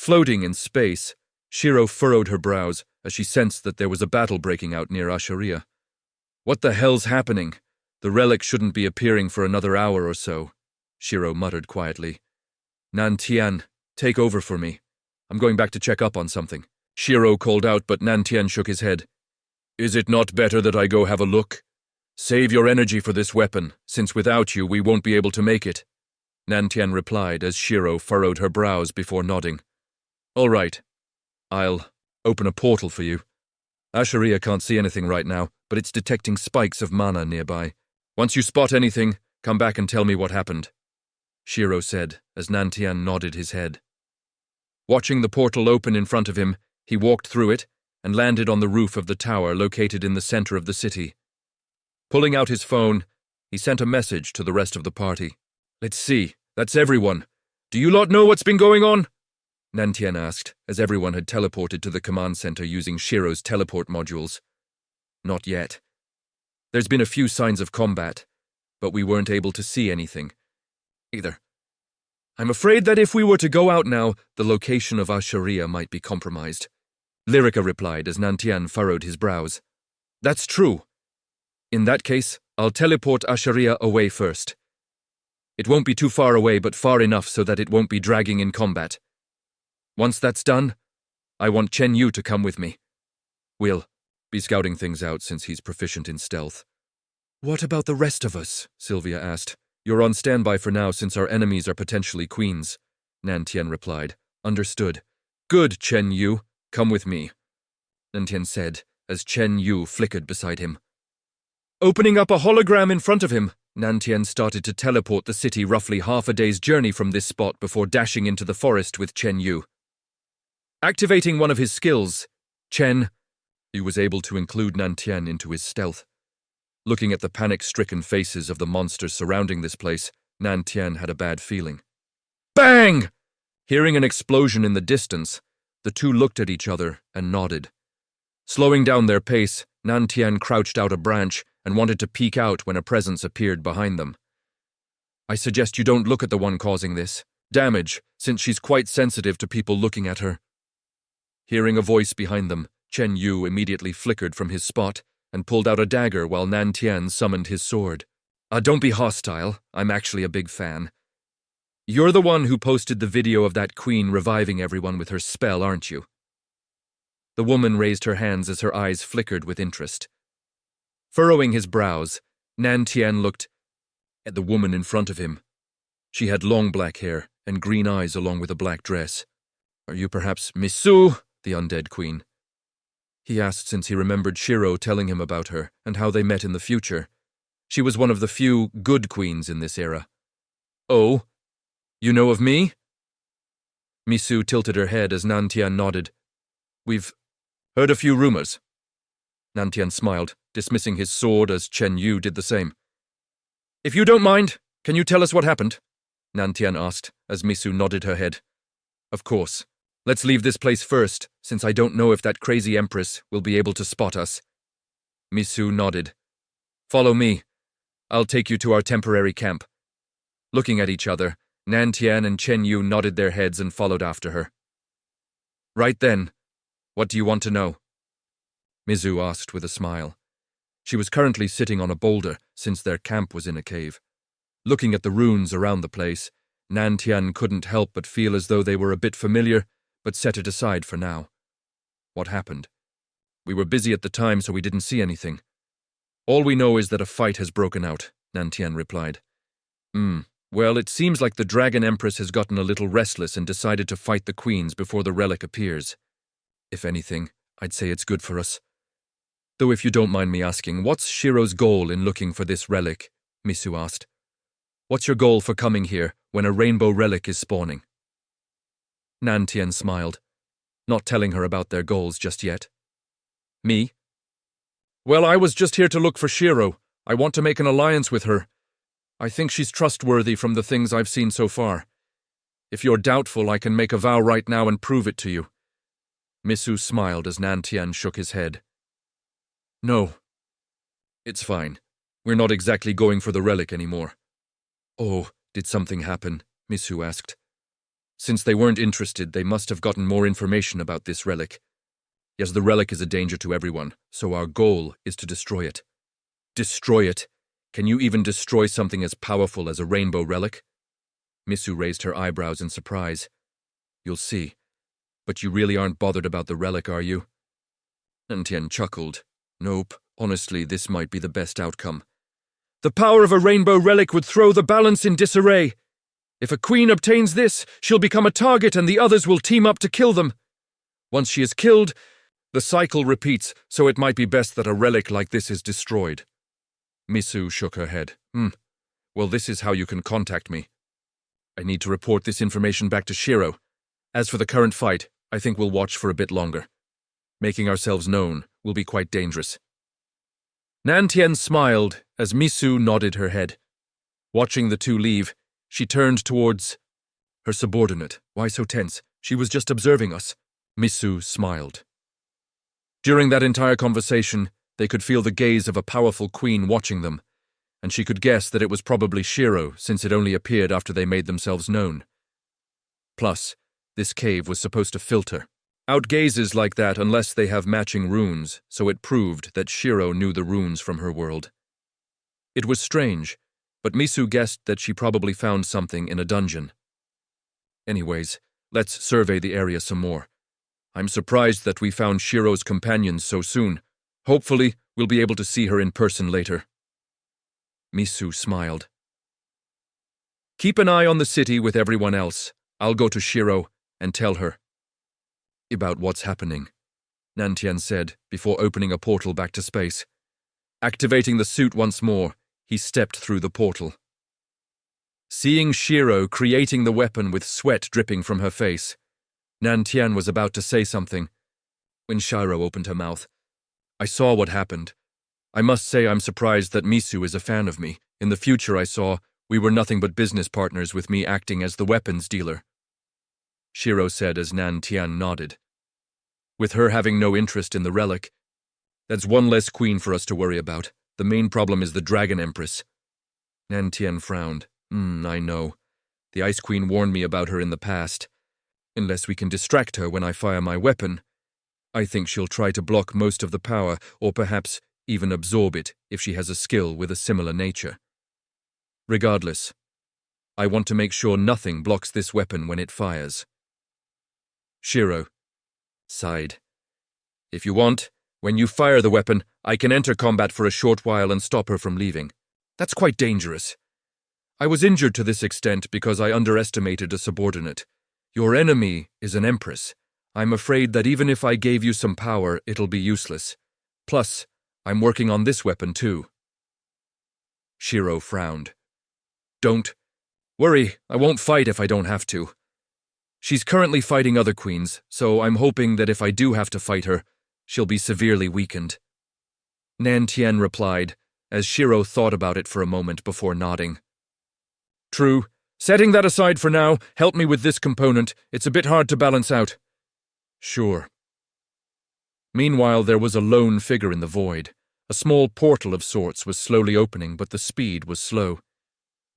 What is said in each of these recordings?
Floating in space, Shiro furrowed her brows as she sensed that there was a battle breaking out near Asheria. What the hell's happening? The relic shouldn't be appearing for another hour or so, Shiro muttered quietly. Nan Tian, take over for me. I'm going back to check up on something. Shiro called out, but Nan Tian shook his head. Is it not better that I go have a look? Save your energy for this weapon, since without you we won't be able to make it. Nan Tian replied as Shiro furrowed her brows before nodding. All right. I'll open a portal for you. Asheria can't see anything right now, but it's detecting spikes of mana nearby. Once you spot anything, come back and tell me what happened, Shiro said as Nan Tian nodded his head. Watching the portal open in front of him, he walked through it and landed on the roof of the tower located in the center of the city. Pulling out his phone, he sent a message to the rest of the party. Let's see, that's everyone. Do you lot know what's been going on? Nan Tian asked, as everyone had teleported to the command center using Shiro's teleport modules. Not yet. There's been a few signs of combat, but we weren't able to see anything either. I'm afraid that if we were to go out now, the location of Asheria might be compromised, Lyrica replied as Nan Tian furrowed his brows. That's true. In that case, I'll teleport Asheria away first. It won't be too far away, but far enough so that it won't be dragging in combat. Once that's done, I want Chen Yu to come with me. We'll be scouting things out since he's proficient in stealth. What about the rest of us? Sylvia asked. You're on standby for now since our enemies are potentially queens, Nan Tian replied. Understood. Good, Chen Yu. Come with me, Nan Tian said as Chen Yu flickered beside him. Opening up a hologram in front of him, Nan Tian started to teleport the city roughly half a day's journey from this spot before dashing into the forest with Chen Yu. Activating one of his skills, Chen, he was able to include Nan Tian into his stealth. Looking at the panic-stricken faces of the monsters surrounding this place, Nan Tian had a bad feeling. Bang! Hearing an explosion in the distance, the two looked at each other and nodded. Slowing down their pace, Nan Tian crouched out a branch and wanted to peek out when a presence appeared behind them. I suggest you don't look at the one causing this damage, since she's quite sensitive to people looking at her. Hearing a voice behind them, Chen Yu immediately flickered from his spot and pulled out a dagger while Nan Tian summoned his sword. Don't be hostile, I'm actually a big fan. You're the one who posted the video of that queen reviving everyone with her spell, aren't you? The woman raised her hands as her eyes flickered with interest. Furrowing his brows, Nan Tian looked at the woman in front of him. She had long black hair and green eyes along with a black dress. Are you perhaps Misu, the undead queen? He asked since he remembered Shiro telling him about her and how they met in the future. She was one of the few good queens in this era. Oh, you know of me? Misu tilted her head as Nan Tian nodded. We've heard a few rumors. Nan Tian smiled, dismissing his sword as Chen Yu did the same. If you don't mind, can you tell us what happened? Nan Tian asked as Misu nodded her head. Of course. Let's leave this place first, since I don't know if that crazy empress will be able to spot us. Misu nodded. Follow me. I'll take you to our temporary camp. Looking at each other, Nan Tian and Chen Yu nodded their heads and followed after her. Right then, what do you want to know? Misu asked with a smile. She was currently sitting on a boulder since their camp was in a cave. Looking at the runes around the place, Nan Tian couldn't help but feel as though they were a bit familiar, but set it aside for now. What happened? We were busy at the time, so we didn't see anything. All we know is that a fight has broken out, Nan Tian replied. Well, it seems like the Dragon Empress has gotten a little restless and decided to fight the queens before the relic appears. If anything, I'd say it's good for us. Though if you don't mind me asking, what's Shiro's goal in looking for this relic? Misu asked. What's your goal for coming here when a rainbow relic is spawning? Nan Tian smiled, not telling her about their goals just yet. Me? Well, I was just here to look for Shiro. I want to make an alliance with her. I think she's trustworthy from the things I've seen so far. If you're doubtful, I can make a vow right now and prove it to you. Misu smiled as Nan Tian shook his head. No. It's fine. We're not exactly going for the relic anymore. Oh, did something happen? Misu asked. Since they weren't interested, they must have gotten more information about this relic. Yes, the relic is a danger to everyone, so our goal is to destroy it. Destroy it? Can you even destroy something as powerful as a rainbow relic? Misu raised her eyebrows in surprise. You'll see. But you really aren't bothered about the relic, are you? Nantian chuckled. Nope, honestly, this might be the best outcome. The power of a rainbow relic would throw the balance in disarray. If a queen obtains this, she'll become a target and the others will team up to kill them. Once she is killed, the cycle repeats, so it might be best that a relic like this is destroyed. Misu shook her head. Well, this is how you can contact me. I need to report this information back to Shiro. As for the current fight, I think we'll watch for a bit longer. Making ourselves known will be quite dangerous. Nantian smiled as Misu nodded her head. Watching the two leave, she turned towards her subordinate. Why so tense? She was just observing us. Misu smiled. During that entire conversation, they could feel the gaze of a powerful queen watching them, and she could guess that it was probably Shiro, since it only appeared after they made themselves known. Plus, this cave was supposed to filter out gazes like that unless they have matching runes, so it proved that Shiro knew the runes from her world. It was strange, but Misu guessed that she probably found something in a dungeon. Anyways, let's survey the area some more. I'm surprised that we found Shiro's companions so soon. Hopefully, we'll be able to see her in person later. Misu smiled. Keep an eye on the city with everyone else. I'll go to Shiro and tell her about what's happening, Nantian said before opening a portal back to space. Activating the suit once more, he stepped through the portal. Seeing Shiro creating the weapon with sweat dripping from her face, Nantian was about to say something when Shiro opened her mouth. I saw what happened. I must say I'm surprised that Misu is a fan of me. In the future I saw we were nothing but business partners with me acting as the weapons dealer, Shiro said as Nantian nodded. With her having no interest in the relic, that's one less queen for us to worry about. The main problem is the Dragon Empress. Nantian frowned. I know. The Ice Queen warned me about her in the past. Unless we can distract her when I fire my weapon, I think she'll try to block most of the power, or perhaps even absorb it if she has a skill with a similar nature. Regardless, I want to make sure nothing blocks this weapon when it fires. Shiro sighed. If you want, when you fire the weapon, I can enter combat for a short while and stop her from leaving. That's quite dangerous. I was injured to this extent because I underestimated a subordinate. Your enemy is an empress. I'm afraid that even if I gave you some power, it'll be useless. Plus, I'm working on this weapon too. Shiro frowned. Don't worry, I won't fight if I don't have to. She's currently fighting other queens, so I'm hoping that if I do have to fight her, she'll be severely weakened. Nantian replied, as Shiro thought about it for a moment before nodding. True. Setting that aside for now, help me with this component. It's a bit hard to balance out. Sure. Meanwhile, there was a lone figure in the void. A small portal of sorts was slowly opening, but the speed was slow.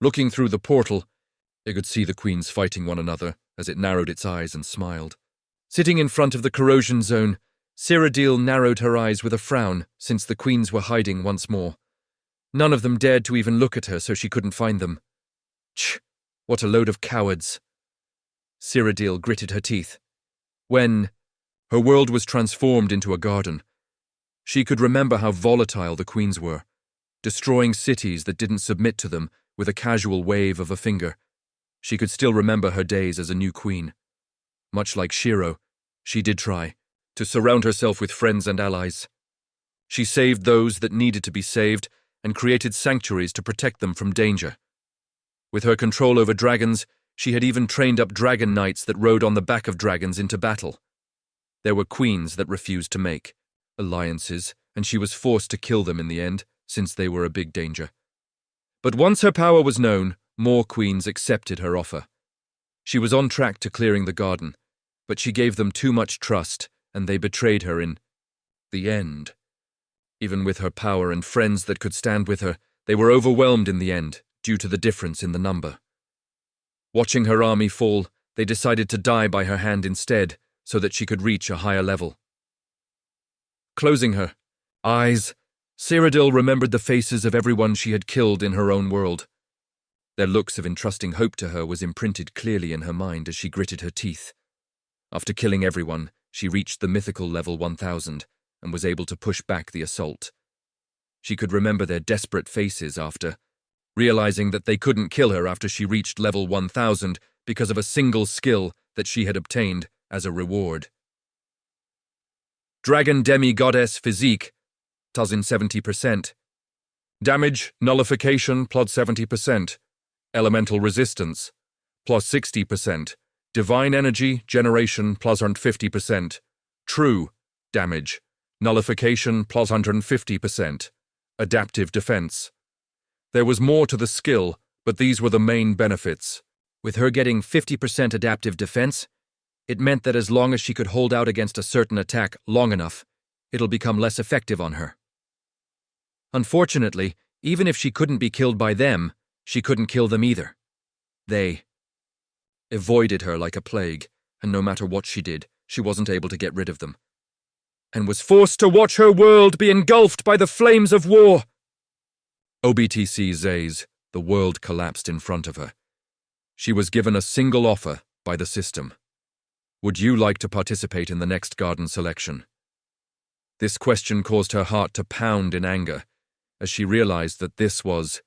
Looking through the portal, they could see the queens fighting one another as it narrowed its eyes and smiled. Sitting in front of the corrosion zone, Cyrodiil narrowed her eyes with a frown since the queens were hiding once more. None of them dared to even look at her, so she couldn't find them. Tch, what a load of cowards. Cyrodiil gritted her teeth. When her world was transformed into a garden, she could remember how volatile the queens were, destroying cities that didn't submit to them with a casual wave of a finger. She could still remember her days as a new queen. Much like Shiro, she did try to surround herself with friends and allies. She saved those that needed to be saved and created sanctuaries to protect them from danger. With her control over dragons, she had even trained up dragon knights that rode on the back of dragons into battle. There were queens that refused to make alliances, and she was forced to kill them in the end, since they were a big danger. But once her power was known, more queens accepted her offer. She was on track to clearing the garden, but she gave them too much trust, and they betrayed her in the end. Even with her power and friends that could stand with her, they were overwhelmed in the end, due to the difference in the number. Watching her army fall, They decided to die by her hand instead, so that she could reach a higher level. Closing her eyes, Cyrodiil remembered the faces of everyone she had killed in her own world. Their looks of entrusting hope to her was imprinted clearly in her mind as she gritted her teeth. After killing everyone, she reached the mythical level 1000 and was able to push back the assault. She could remember their desperate faces after, realizing that they couldn't kill her after she reached level 1000 because of a single skill that she had obtained as a reward. Dragon Demi-Goddess Physique, + 70%. Damage, Nullification, + 70%. Elemental Resistance, + 60%. Divine Energy, Generation, + 150%. True Damage, Nullification, + 150%. Adaptive Defense. There was more to the skill, but these were the main benefits. With her getting 50% adaptive defense, it meant that as long as she could hold out against a certain attack long enough, it'll become less effective on her. Unfortunately, even if she couldn't be killed by them, she couldn't kill them either. They avoided her like a plague, and no matter what she did, she wasn't able to get rid of them, and was forced to watch her world be engulfed by the flames of war. OBTC Zays, the world collapsed in front of her. She was given a single offer by the system. Would you like to participate in the next garden selection? This question caused her heart to pound in anger, as she realized that this was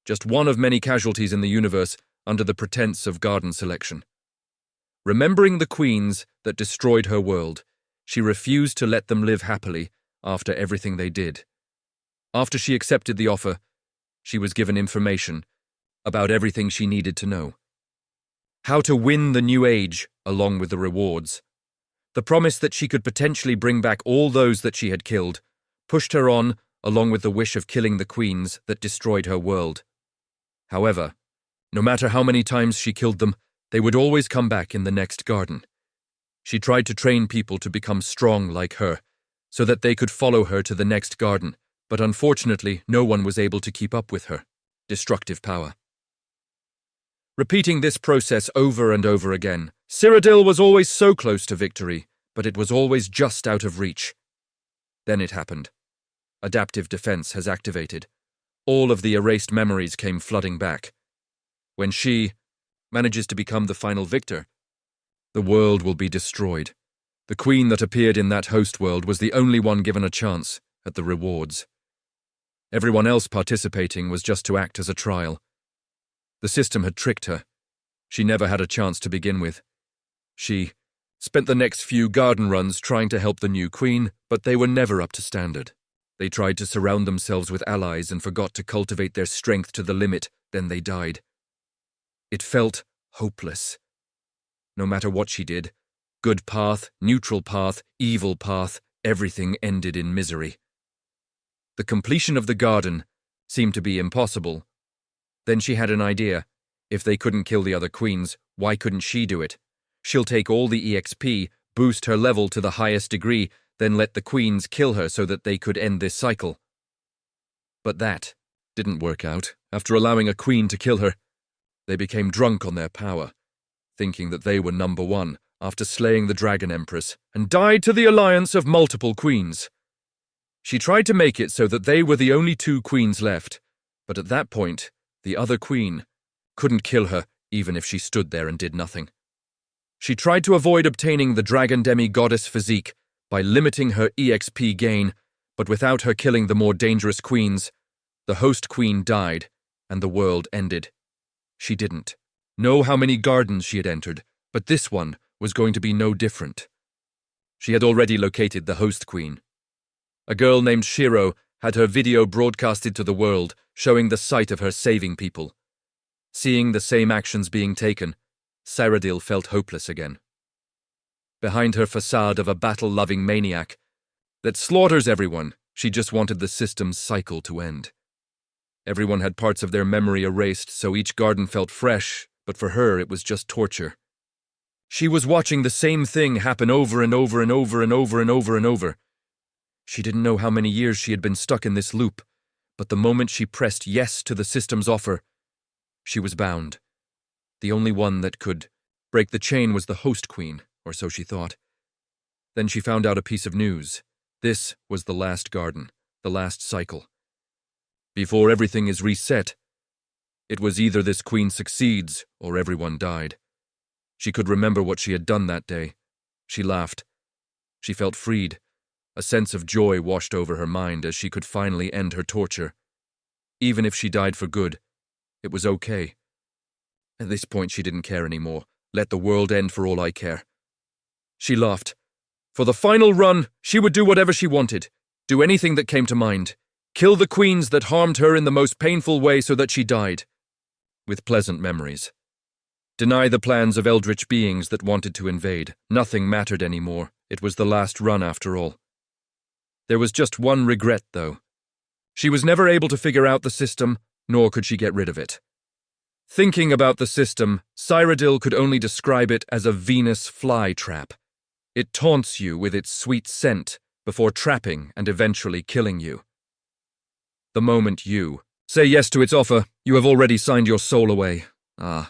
just one of many casualties in the universe under the pretense of garden selection. Remembering the queens that destroyed her world, she refused to let them live happily after everything they did. After she accepted the offer, she was given information about everything she needed to know. How to win the new age, along with the rewards. The promise that she could potentially bring back all those that she had killed pushed her on, along with the wish of killing the queens that destroyed her world. However, no matter how many times she killed them, they would always come back in the next garden. She tried to train people to become strong like her, so that they could follow her to the next garden, but unfortunately no one was able to keep up with her destructive power. Repeating this process over and over again, Cyrodiil was always so close to victory, but it was always just out of reach. Then it happened. Adaptive defense has activated. All of the erased memories came flooding back. When she manages to become the final victor, the world will be destroyed. The queen that appeared in that host world was the only one given a chance at the rewards. Everyone else participating was just to act as a trial. The system had tricked her. She never had a chance to begin with. She spent the next few garden runs trying to help the new queen, but they were never up to standard. They tried to surround themselves with allies and forgot to cultivate their strength to the limit, then they died. It felt hopeless. No matter what she did, good path, neutral path, evil path, everything ended in misery. The completion of the garden seemed to be impossible. Then she had an idea. If they couldn't kill the other queens, why couldn't she do it? She'll take all the EXP, boost her level to the highest degree, then let the queens kill her so that they could end this cycle. But that didn't work out. After allowing a queen to kill her, they became drunk on their power, thinking that they were number one after slaying the Dragon Empress, and died to the alliance of multiple queens. She tried to make it so that they were the only two queens left, but at that point, the other queen couldn't kill her even if she stood there and did nothing. She tried to avoid obtaining the Dragon Demi-Goddess Physique by limiting her EXP gain, but without her killing the more dangerous queens, the host queen died and the world ended. She didn't know how many gardens she had entered, but this one was going to be no different. She had already located the host queen. A girl named Shiro had her video broadcasted to the world, showing the sight of her saving people. Seeing the same actions being taken, Cyrodiil felt hopeless again. Behind her facade of a battle-loving maniac that slaughters everyone, she just wanted the system's cycle to end. Everyone had parts of their memory erased, so each garden felt fresh, but for her it was just torture. She was watching the same thing happen over and over and over and over and over and over. She didn't know how many years she had been stuck in this loop, but the moment she pressed yes to the system's offer, she was bound. The only one that could Break the chain was the host queen, or so she thought. Then she found out a piece of news. This was the last garden, the last cycle. Before everything is reset, it was either this queen succeeds or everyone died. She could remember what she had done that day. She laughed. She felt freed. A sense of joy washed over her mind as she could finally end her torture. Even if she died for good, it was okay. At this point, she didn't care anymore. Let the world end for all I care. She laughed. For the final run, she would do whatever she wanted. Do anything that came to mind. Kill the queens that harmed her in the most painful way so that she died. With pleasant memories. Deny the plans of eldritch beings that wanted to invade. Nothing mattered anymore. It was the last run after all. There was just one regret, though. She was never able to figure out the system, nor could she get rid of it. Thinking about the system, Cyrodiil could only describe it as a Venus flytrap. It taunts you with its sweet scent before trapping and eventually killing you. The moment you say yes to its offer, you have already signed your soul away. I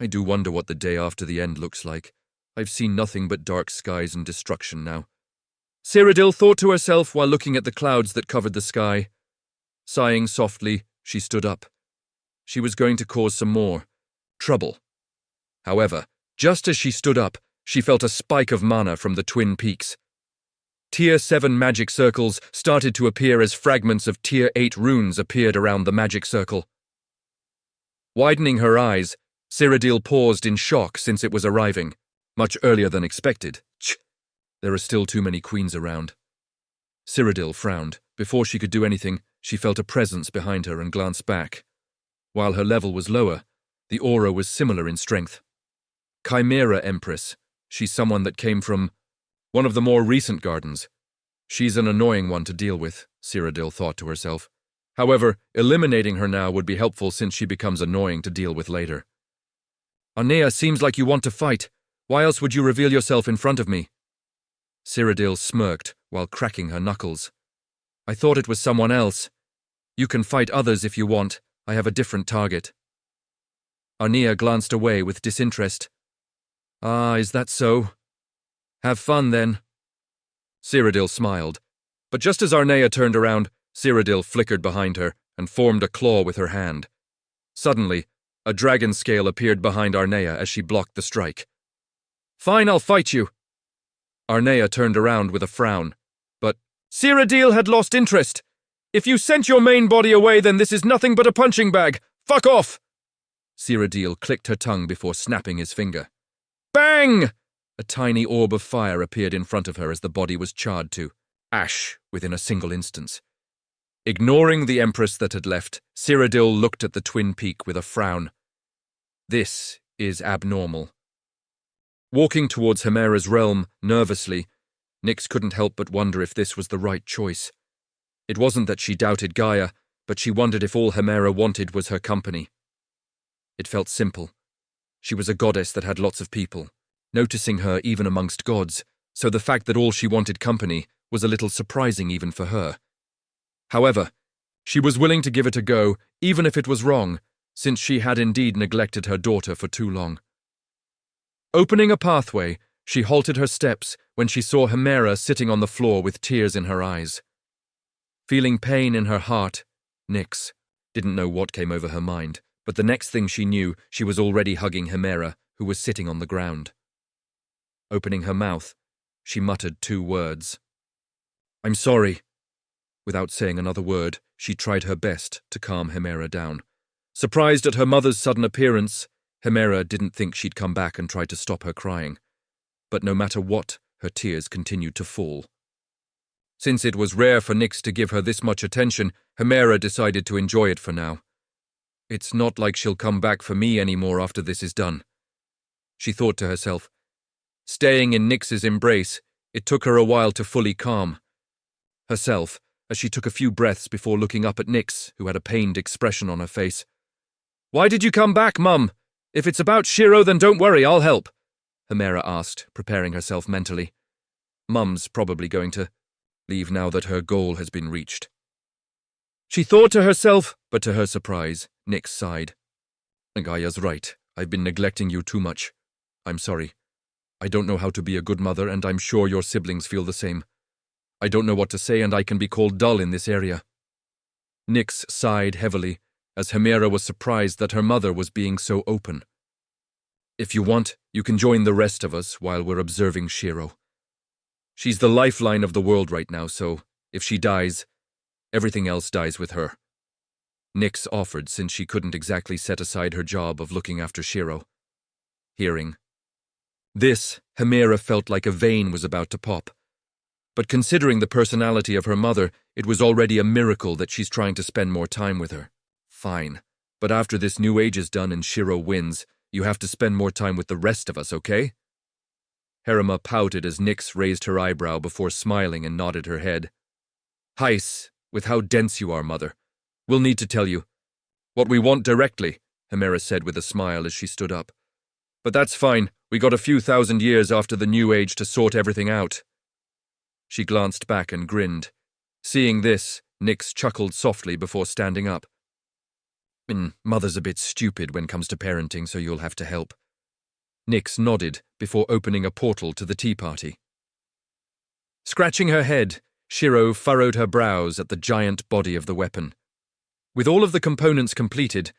do wonder what the day after the end looks like. I've seen nothing but dark skies and destruction now. Cyrodiil thought to herself while looking at the clouds that covered the sky. Sighing softly, she stood up. She was going to cause some more trouble. However, just as she stood up, she felt a spike of mana from the Twin Peaks. Tier 7 magic circles started to appear as fragments of Tier 8 runes appeared around the magic circle. Widening her eyes, Cyrodiil paused in shock since it was arriving, much earlier than expected. There are still too many queens around. Cyrodiil frowned. Before she could do anything, she felt a presence behind her and glanced back. While her level was lower, the aura was similar in strength. Chimera Empress. She's someone that came from one of the more recent gardens. She's an annoying one to deal with, Cyrodiil thought to herself. However, eliminating her now would be helpful since she becomes annoying to deal with later. Anea, seems like you want to fight. Why else would you reveal yourself in front of me? Cyrodiil smirked while cracking her knuckles. I thought it was someone else. You can fight others if you want. I have a different target. Anea glanced away with disinterest. Is that so? Have fun, then. Cyrodiil smiled, but just as Arnea turned around, Cyrodiil flickered behind her and formed a claw with her hand. Suddenly, a dragon scale appeared behind Arnea as she blocked the strike. Fine, I'll fight you. Arnea turned around with a frown, but Cyrodiil had lost interest. If you sent your main body away, then this is nothing but a punching bag. Fuck off! Cyrodiil clicked her tongue before snapping his finger. Bang! A tiny orb of fire appeared in front of her as the body was charred to ash within a single instance. Ignoring the Empress that had left, Cyrodiil looked at the Twin Peak with a frown. This is abnormal. Walking towards Hemera's realm nervously, Nyx couldn't help but wonder if this was the right choice. It wasn't that she doubted Gaia, but she wondered if all Hemera wanted was her company. It felt simple. She was a goddess that had lots of people, noticing her even amongst gods, so the fact that all she wanted company was a little surprising even for her. However, she was willing to give it a go, even if it was wrong, since she had indeed neglected her daughter for too long. Opening a pathway, she halted her steps when she saw Hemera sitting on the floor with tears in her eyes. Feeling pain in her heart, Nyx didn't know what came over her mind, but the next thing she knew, she was already hugging Hemera, who was sitting on the ground. Opening her mouth, she muttered 2 words. I'm sorry. Without saying another word, she tried her best to calm Hemera down. Surprised at her mother's sudden appearance, Hemera didn't think she'd come back and try to stop her crying. But no matter what, her tears continued to fall. Since it was rare for Nyx to give her this much attention, Hemera decided to enjoy it for now. It's not like she'll come back for me anymore after this is done. She thought to herself. Staying in Nyx's embrace, it took her a while to fully calm herself, as she took a few breaths before looking up at Nyx, who had a pained expression on her face. Why did you come back, Mum? If it's about Shiro, then don't worry, I'll help, Hemera asked, preparing herself mentally. Mum's probably going to leave now that her goal has been reached. She thought to herself, but to her surprise, Nyx sighed. Gaia's right. I've been neglecting you too much. I'm sorry. I don't know how to be a good mother, and I'm sure your siblings feel the same. I don't know what to say, and I can be called dull in this area." Nyx sighed heavily, as Hemera was surprised that her mother was being so open. "If you want, you can join the rest of us while we're observing Shiro. She's the lifeline of the world right now, so if she dies, everything else dies with her." Nyx offered, since she couldn't exactly set aside her job of looking after Shiro. Hearing this, Hemera felt like a vein was about to pop. But considering the personality of her mother, it was already a miracle that she's trying to spend more time with her. Fine. But after this new age is done and Shiro wins, you have to spend more time with the rest of us, okay? Harima pouted as Nyx raised her eyebrow before smiling and nodded her head. "Heis, with how dense you are, mother. We'll need to tell you what we want directly," Hemera said with a smile as she stood up. "But that's fine. We got a few thousand years after the new age to sort everything out." She glanced back and grinned. Seeing this, Nyx chuckled softly before standing up. "Mother's a bit stupid when it comes to parenting, so you'll have to help." Nyx nodded before opening a portal to the tea party. Scratching her head, Shiro furrowed her brows at the giant body of the weapon. With all of the components completed,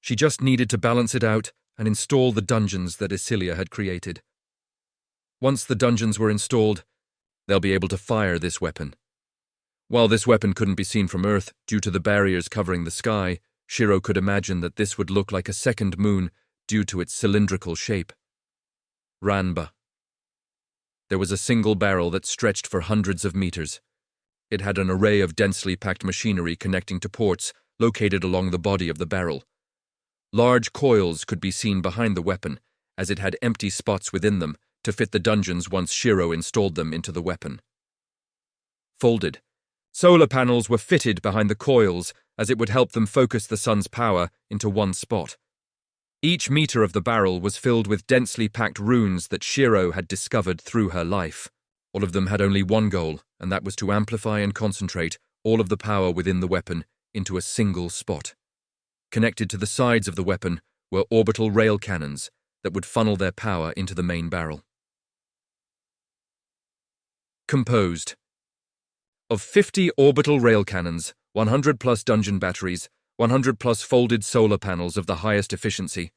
she just needed to balance it out and install the dungeons that Isilia had created. Once the dungeons were installed, they'll be able to fire this weapon. While this weapon couldn't be seen from Earth due to the barriers covering the sky, Shiro could imagine that this would look like a second moon due to its cylindrical shape. Ranba. There was a single barrel that stretched for hundreds of meters. It had an array of densely packed machinery connecting to ports located along the body of the barrel. Large coils could be seen behind the weapon, as it had empty spots within them to fit the dungeons once Shiro installed them into the weapon. Folded, solar panels were fitted behind the coils as it would help them focus the sun's power into one spot. Each meter of the barrel was filled with densely packed runes that Shiro had discovered through her life. All of them had only one goal, and that was to amplify and concentrate all of the power within the weapon into a single spot. Connected to the sides of the weapon were orbital rail cannons that would funnel their power into the main barrel. Composed of 50 orbital rail cannons, 100 plus dungeon batteries, 100 plus folded solar panels of the highest efficiency,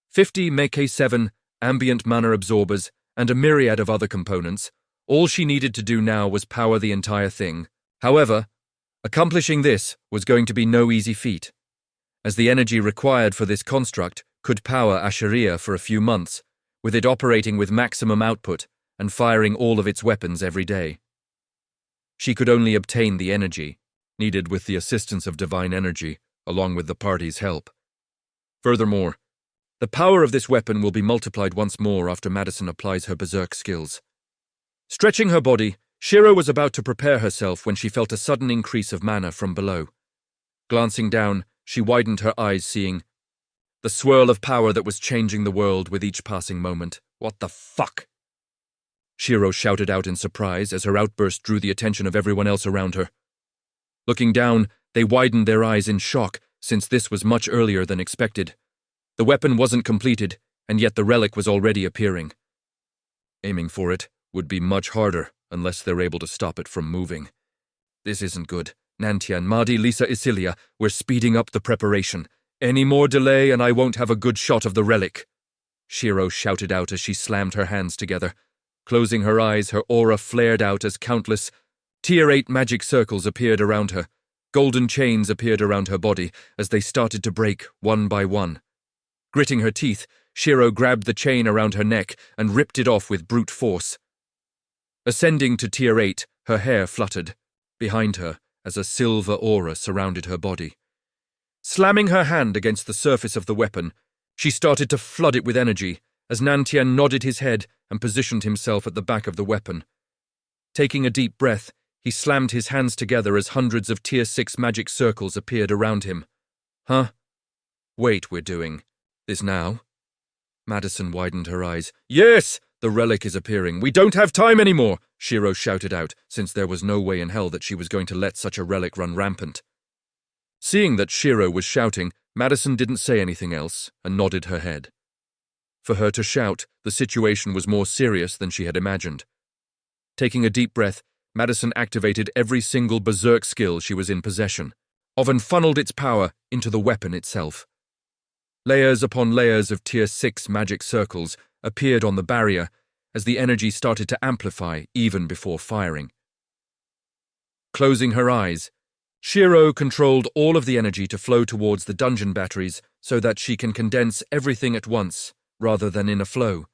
50 Meike 7 ambient mana absorbers, and a myriad of other components, all she needed to do now was power the entire thing. However, accomplishing this was going to be no easy feat, as the energy required for this construct could power Asheria for a few months, with it operating with maximum output and firing all of its weapons every day. She could only obtain the energy needed with the assistance of divine energy, along with the party's help. Furthermore, the power of this weapon will be multiplied once more after Madison applies her berserk skills. Stretching her body, Shiro was about to prepare herself when she felt a sudden increase of mana from below. Glancing down, she widened her eyes, seeing the swirl of power that was changing the world with each passing moment. "What the fuck?" Shiro shouted out in surprise as her outburst drew the attention of everyone else around her. Looking down, they widened their eyes in shock, since this was much earlier than expected. The weapon wasn't completed, and yet the relic was already appearing. Aiming for it would be much harder unless they're able to stop it from moving. This isn't good. Nantian, Mahdi, Lisa, Isilia, we're speeding up the preparation. Any more delay and I won't have a good shot of the relic. Shiro shouted out as she slammed her hands together. Closing her eyes, her aura flared out as countless Tier 8 magic circles appeared around her. Golden chains appeared around her body as they started to break one by one. Gritting her teeth, Shiro grabbed the chain around her neck and ripped it off with brute force. Ascending to Tier 8, her hair fluttered behind her as a silver aura surrounded her body. Slamming her hand against the surface of the weapon, she started to flood it with energy as Nantian nodded his head and positioned himself at the back of the weapon. Taking a deep breath, he slammed his hands together as hundreds of Tier 6 magic circles appeared around him. Huh? Wait, we're doing this now? Madison widened her eyes. Yes! The relic is appearing. We don't have time anymore! Shiro shouted out, since there was no way in hell that she was going to let such a relic run rampant. Seeing that Shiro was shouting, Madison didn't say anything else and nodded her head. For her to shout, the situation was more serious than she had imagined. Taking a deep breath, Madison activated every single berserk skill she was in possession of and funneled its power into the weapon itself. Layers upon layers of Tier 6 magic circles appeared on the barrier as the energy started to amplify even before firing. Closing her eyes, Shiro controlled all of the energy to flow towards the dungeon batteries so that she can condense everything at once rather than in a flow.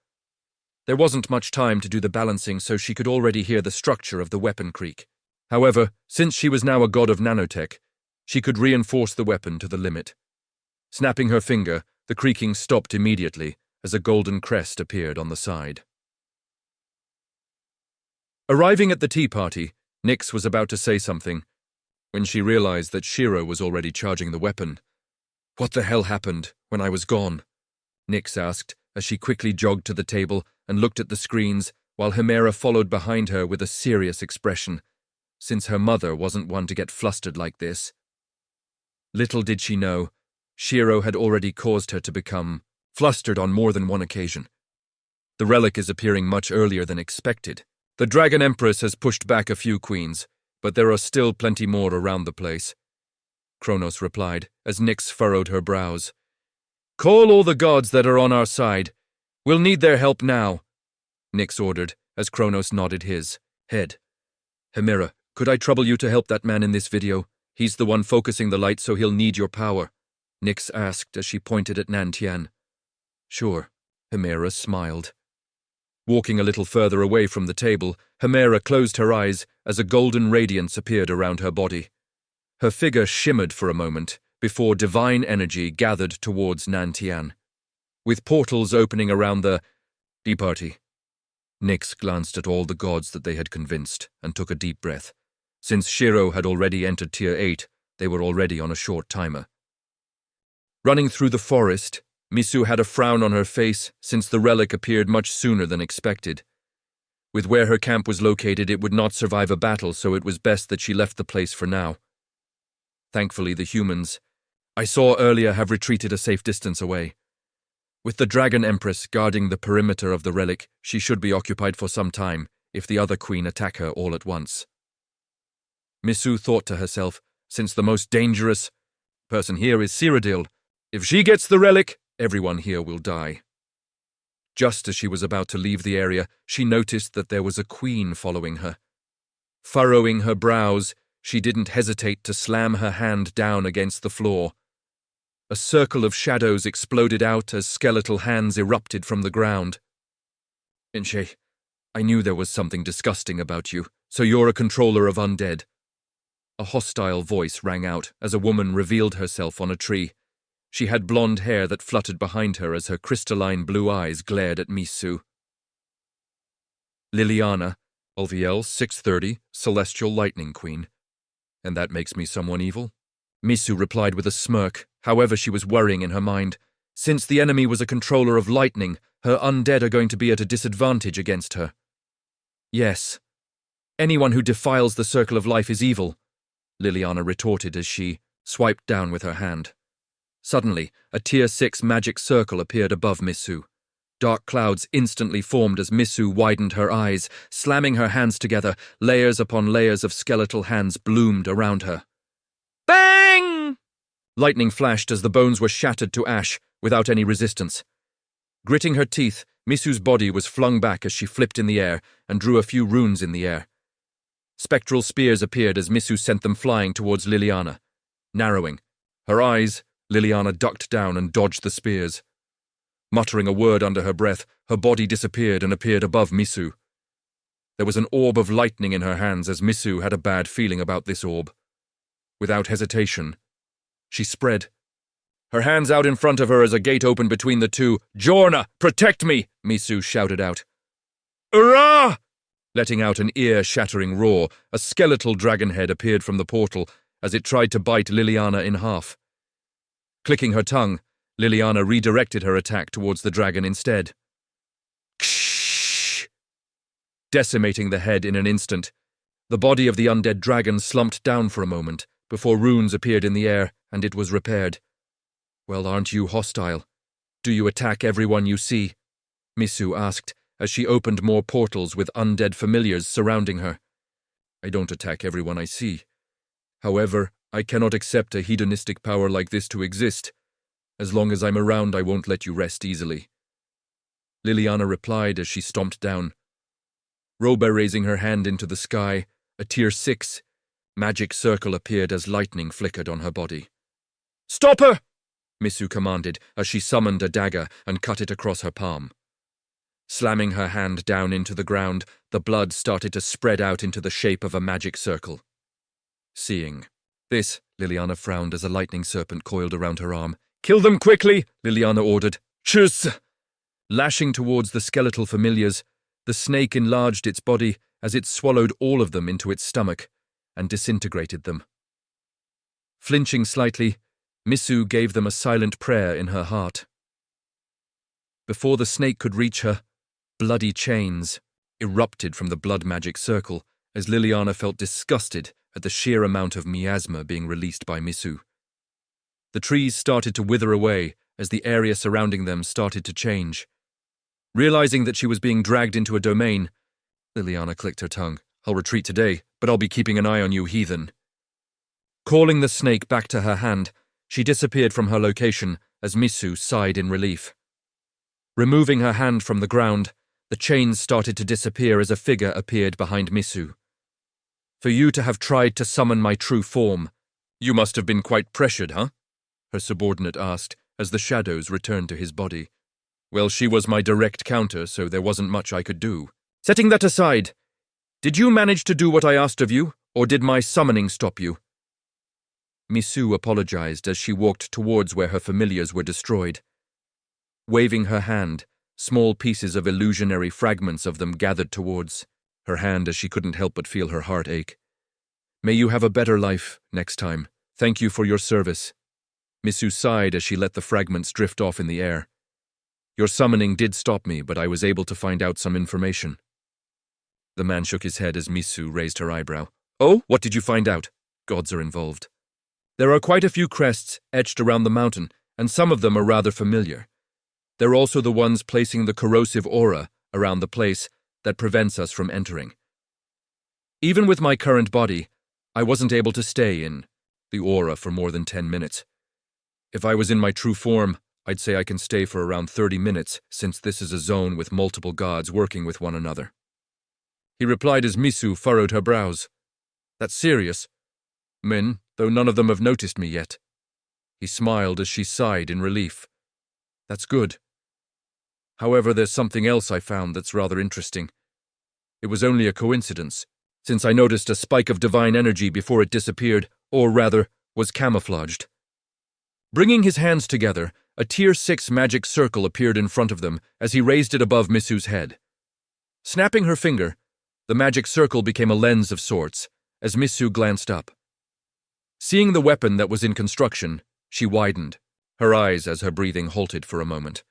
There wasn't much time to do the balancing, so she could already hear the structure of the weapon creak. However, since she was now a god of nanotech, she could reinforce the weapon to the limit. Snapping her finger, the creaking stopped immediately as a golden crest appeared on the side. Arriving at the tea party, Nyx was about to say something when she realized that Shiro was already charging the weapon. "What the hell happened when I was gone?" Nyx asked as she quickly jogged to the table and looked at the screens while Himera followed behind her with a serious expression, since her mother wasn't one to get flustered like this. Little did she know, Shiro had already caused her to become flustered on more than one occasion. The relic is appearing much earlier than expected. The Dragon Empress has pushed back a few queens, but there are still plenty more around the place, Kronos replied as Nyx furrowed her brows. "Call all the gods that are on our side. We'll need their help now," Nyx ordered as Kronos nodded his head. "Himera, could I trouble you to help that man in this video? He's the one focusing the light, so he'll need your power," Nyx asked as she pointed at Nantian. "Sure," Himera smiled. Walking a little further away from the table, Himera closed her eyes as a golden radiance appeared around her body. Her figure shimmered for a moment before divine energy gathered towards Nantian. With portals opening around the tea party, Nyx glanced at all the gods that they had convinced and took a deep breath. Since Shiro had already entered Tier 8, they were already on a short timer. Running through the forest, Misu had a frown on her face since the relic appeared much sooner than expected. With where her camp was located, it would not survive a battle, so it was best that she left the place for now. Thankfully, the humans I saw earlier have retreated a safe distance away. With the Dragon Empress guarding the perimeter of the relic, she should be occupied for some time if the other queen attack her all at once. Misu thought to herself, since the most dangerous person here is Cyrodiil, if she gets the relic, everyone here will die. Just as she was about to leave the area, she noticed that there was a queen following her. Furrowing her brows, she didn't hesitate to slam her hand down against the floor. A circle of shadows exploded out as skeletal hands erupted from the ground. "Inche, I knew there was something disgusting about you, so you're a controller of undead." A hostile voice rang out as a woman revealed herself on a tree. She had blonde hair that fluttered behind her as her crystalline blue eyes glared at Misu. "Liliana, LVL 630, Celestial Lightning Queen. And that makes me someone evil?" Misu replied with a smirk. However, she was worrying in her mind. Since the enemy was a controller of lightning, her undead are going to be at a disadvantage against her. "Yes. Anyone who defiles the circle of life is evil," Liliana retorted as she swiped down with her hand. Suddenly, a Tier 6 magic circle appeared above Misu. Dark clouds instantly formed as Misu widened her eyes. Slamming her hands together, layers upon layers of skeletal hands bloomed around her. Bang! Lightning flashed as the bones were shattered to ash without any resistance. Gritting her teeth, Misu's body was flung back as she flipped in the air and drew a few runes in the air. Spectral spears appeared as Misu sent them flying towards Liliana. Narrowing her eyes, Liliana ducked down and dodged the spears. Muttering a word under her breath, her body disappeared and appeared above Misu. There was an orb of lightning in her hands as Misu had a bad feeling about this orb. Without hesitation, she spread her hands out in front of her as a gate opened between the two. "Jorna, protect me!" Misu shouted out. "Hurrah!" Letting out an ear-shattering roar, a skeletal dragon head appeared from the portal as it tried to bite Liliana in half. Clicking her tongue, Liliana redirected her attack towards the dragon instead. Ksh! Decimating the head in an instant, the body of the undead dragon slumped down for a moment before runes appeared in the air and it was repaired. "Well, aren't you hostile? Do you attack everyone you see?" Misu asked as she opened more portals with undead familiars surrounding her. I don't attack everyone I see. However, I cannot accept a hedonistic power like this to exist. As long as I'm around, I won't let you rest easily. Liliana replied as she stomped down. Roba raising her hand into the sky, a tier 6 magic circle appeared as lightning flickered on her body. Stop her! Misu commanded as she summoned a dagger and cut it across her palm. Slamming her hand down into the ground, the blood started to spread out into the shape of a magic circle. Seeing this, Liliana frowned as a lightning serpent coiled around her arm. Kill them quickly, Liliana ordered. Tschüss! Lashing towards the skeletal familiars, the snake enlarged its body as it swallowed all of them into its stomach and disintegrated them. Flinching slightly, Misu gave them a silent prayer in her heart. Before the snake could reach her, bloody chains erupted from the blood magic circle as Liliana felt disgusted at the sheer amount of miasma being released by Misu. The trees started to wither away as the area surrounding them started to change. Realizing that she was being dragged into a domain, Liliana clicked her tongue. I'll retreat today, but I'll be keeping an eye on you, heathen. Calling the snake back to her hand, she disappeared from her location as Misu sighed in relief. Removing her hand from the ground, the chains started to disappear as a figure appeared behind Misu. For you to have tried to summon my true form, you must have been quite pressured, huh? Her subordinate asked as the shadows returned to his body. Well, she was my direct counter, so there wasn't much I could do. Setting that aside, did you manage to do what I asked of you, or did my summoning stop you? Misu apologized as she walked towards where her familiars were destroyed. Waving her hand, small pieces of illusionary fragments of them gathered towards her hand as she couldn't help but feel her heart ache. May you have a better life next time. Thank you for your service. Misu sighed as she let the fragments drift off in the air. Your summoning did stop me, but I was able to find out some information. The man shook his head as Misu raised her eyebrow. Oh, what did you find out? Gods are involved. There are quite a few crests etched around the mountain, and some of them are rather familiar. They're also the ones placing the corrosive aura around the place that prevents us from entering. Even with my current body, I wasn't able to stay in the aura for more than 10 minutes. If I was in my true form, I'd say I can stay for around 30 minutes, since this is a zone with multiple gods working with one another. He replied as Misu furrowed her brows. That's serious. Min, though none of them have noticed me yet. He smiled as she sighed in relief. That's good. However, there's something else I found that's rather interesting. It was only a coincidence, since I noticed a spike of divine energy before it disappeared, or rather, was camouflaged. Bringing his hands together, a tier 6 magic circle appeared in front of them as he raised it above Misu's head. Snapping her finger, the magic circle became a lens of sorts as Misu glanced up. Seeing the weapon that was in construction, she widened, her eyes as her breathing halted for a moment.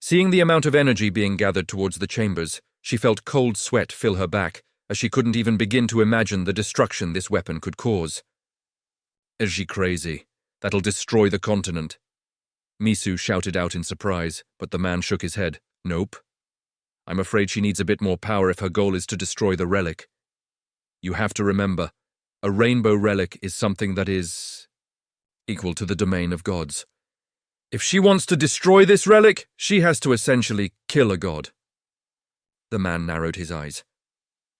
Seeing the amount of energy being gathered towards the chambers, she felt cold sweat fill her back as she couldn't even begin to imagine the destruction this weapon could cause. Is she crazy? That'll destroy the continent. Misu shouted out in surprise, but the man shook his head. Nope. I'm afraid she needs a bit more power if her goal is to destroy the relic. You have to remember, a rainbow relic is something that is equal to the domain of gods. If she wants to destroy this relic, she has to essentially kill a god. The man narrowed his eyes.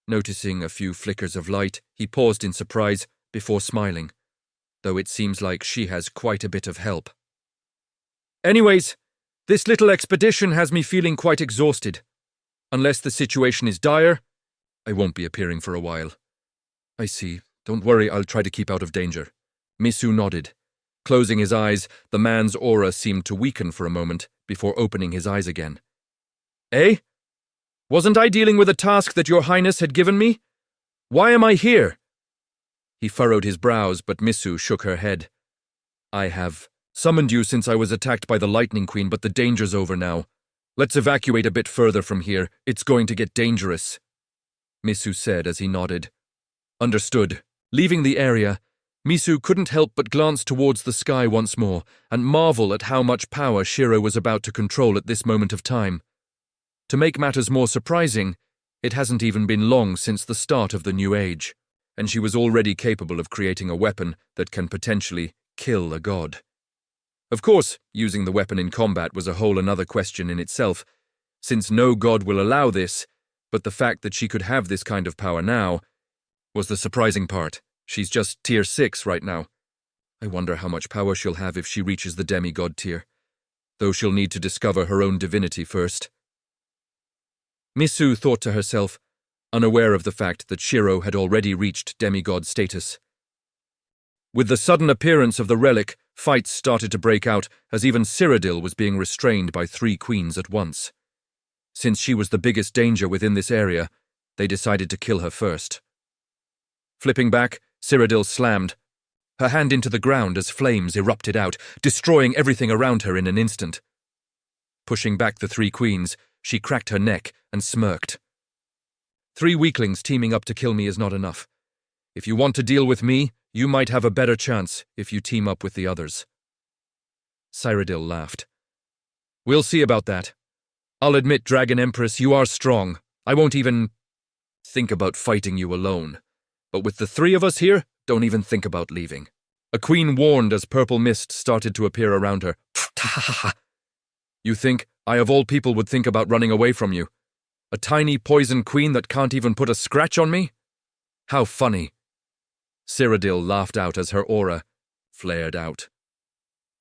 Noticing a few flickers of light, he paused in surprise before smiling, though it seems like she has quite a bit of help. Anyways, this little expedition has me feeling quite exhausted. Unless the situation is dire, I won't be appearing for a while. I see. Don't worry, I'll try to keep out of danger. Misu nodded. Closing his eyes, the man's aura seemed to weaken for a moment before opening his eyes again. Eh? Wasn't I dealing with a task that your highness had given me? Why am I here? He furrowed his brows, but Misu shook her head. I have summoned you since I was attacked by the Lightning Queen, but the danger's over now. Let's evacuate a bit further from here. It's going to get dangerous, Misu said as he nodded. Understood. Leaving the area, Misu couldn't help but glance towards the sky once more and marvel at how much power Shiro was about to control at this moment of time. To make matters more surprising, it hasn't even been long since the start of the New Age, and she was already capable of creating a weapon that can potentially kill a god. Of course, using the weapon in combat was a whole another question in itself, since no god will allow this, but the fact that she could have this kind of power now was the surprising part. She's just tier 6 right now. I wonder how much power she'll have if she reaches the demigod tier, though she'll need to discover her own divinity first. Misu thought to herself, unaware of the fact that Shiro had already reached demigod status. With the sudden appearance of the relic, fights started to break out as even Cyrodiil was being restrained by 3 queens at once. Since she was the biggest danger within this area, they decided to kill her first. Flipping back, Cyrodiil slammed her hand into the ground as flames erupted out, destroying everything around her in an instant. Pushing back the 3 queens, she cracked her neck and smirked. 3 weaklings teaming up to kill me is not enough. If you want to deal with me, you might have a better chance if you team up with the others. Cyrodiil laughed. We'll see about that. I'll admit, Dragon Empress, you are strong. I won't even think about fighting you alone. But with the 3 of us here, don't even think about leaving. A queen warned as purple mist started to appear around her. You think I of all people would think about running away from you? A tiny poison queen that can't even put a scratch on me? How funny. Cyrodiil laughed out as her aura flared out.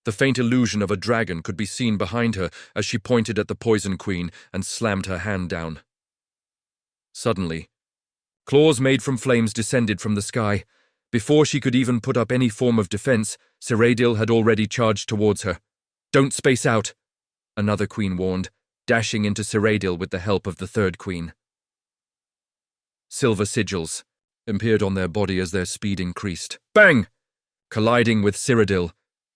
The faint illusion of a dragon could be seen behind her as she pointed at the poison queen and slammed her hand down. Suddenly, claws made from flames descended from the sky. Before she could even put up any form of defense, Cyrodiil had already charged towards her. Don't space out, another queen warned, dashing into Cyrodiil with the help of the 3rd queen. Silver sigils appeared on their body as their speed increased. Bang! Colliding with Cyrodiil,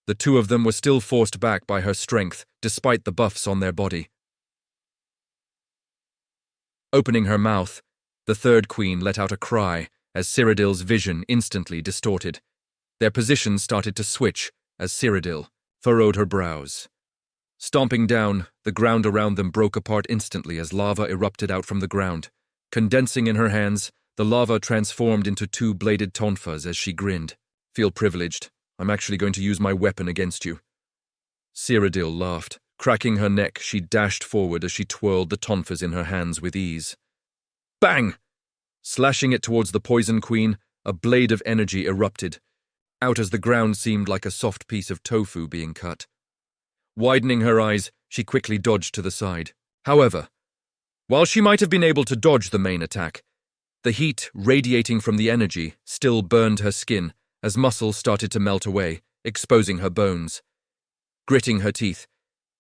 the 2 of them were still forced back by her strength, despite the buffs on their body. Opening her mouth, the 3rd queen let out a cry as Cyrodiil's vision instantly distorted. Their positions started to switch as Cyrodiil furrowed her brows. Stomping down, the ground around them broke apart instantly as lava erupted out from the ground. Condensing in her hands, the lava transformed into 2 bladed tonfas as she grinned. Feel privileged. I'm actually going to use my weapon against you. Cyrodiil laughed. Cracking her neck, she dashed forward as she twirled the tonfas in her hands with ease. Bang! Slashing it towards the poison queen, a blade of energy erupted, out as the ground seemed like a soft piece of tofu being cut. Widening her eyes, she quickly dodged to the side. However, while she might have been able to dodge the main attack, the heat radiating from the energy still burned her skin as muscle started to melt away, exposing her bones. Gritting her teeth,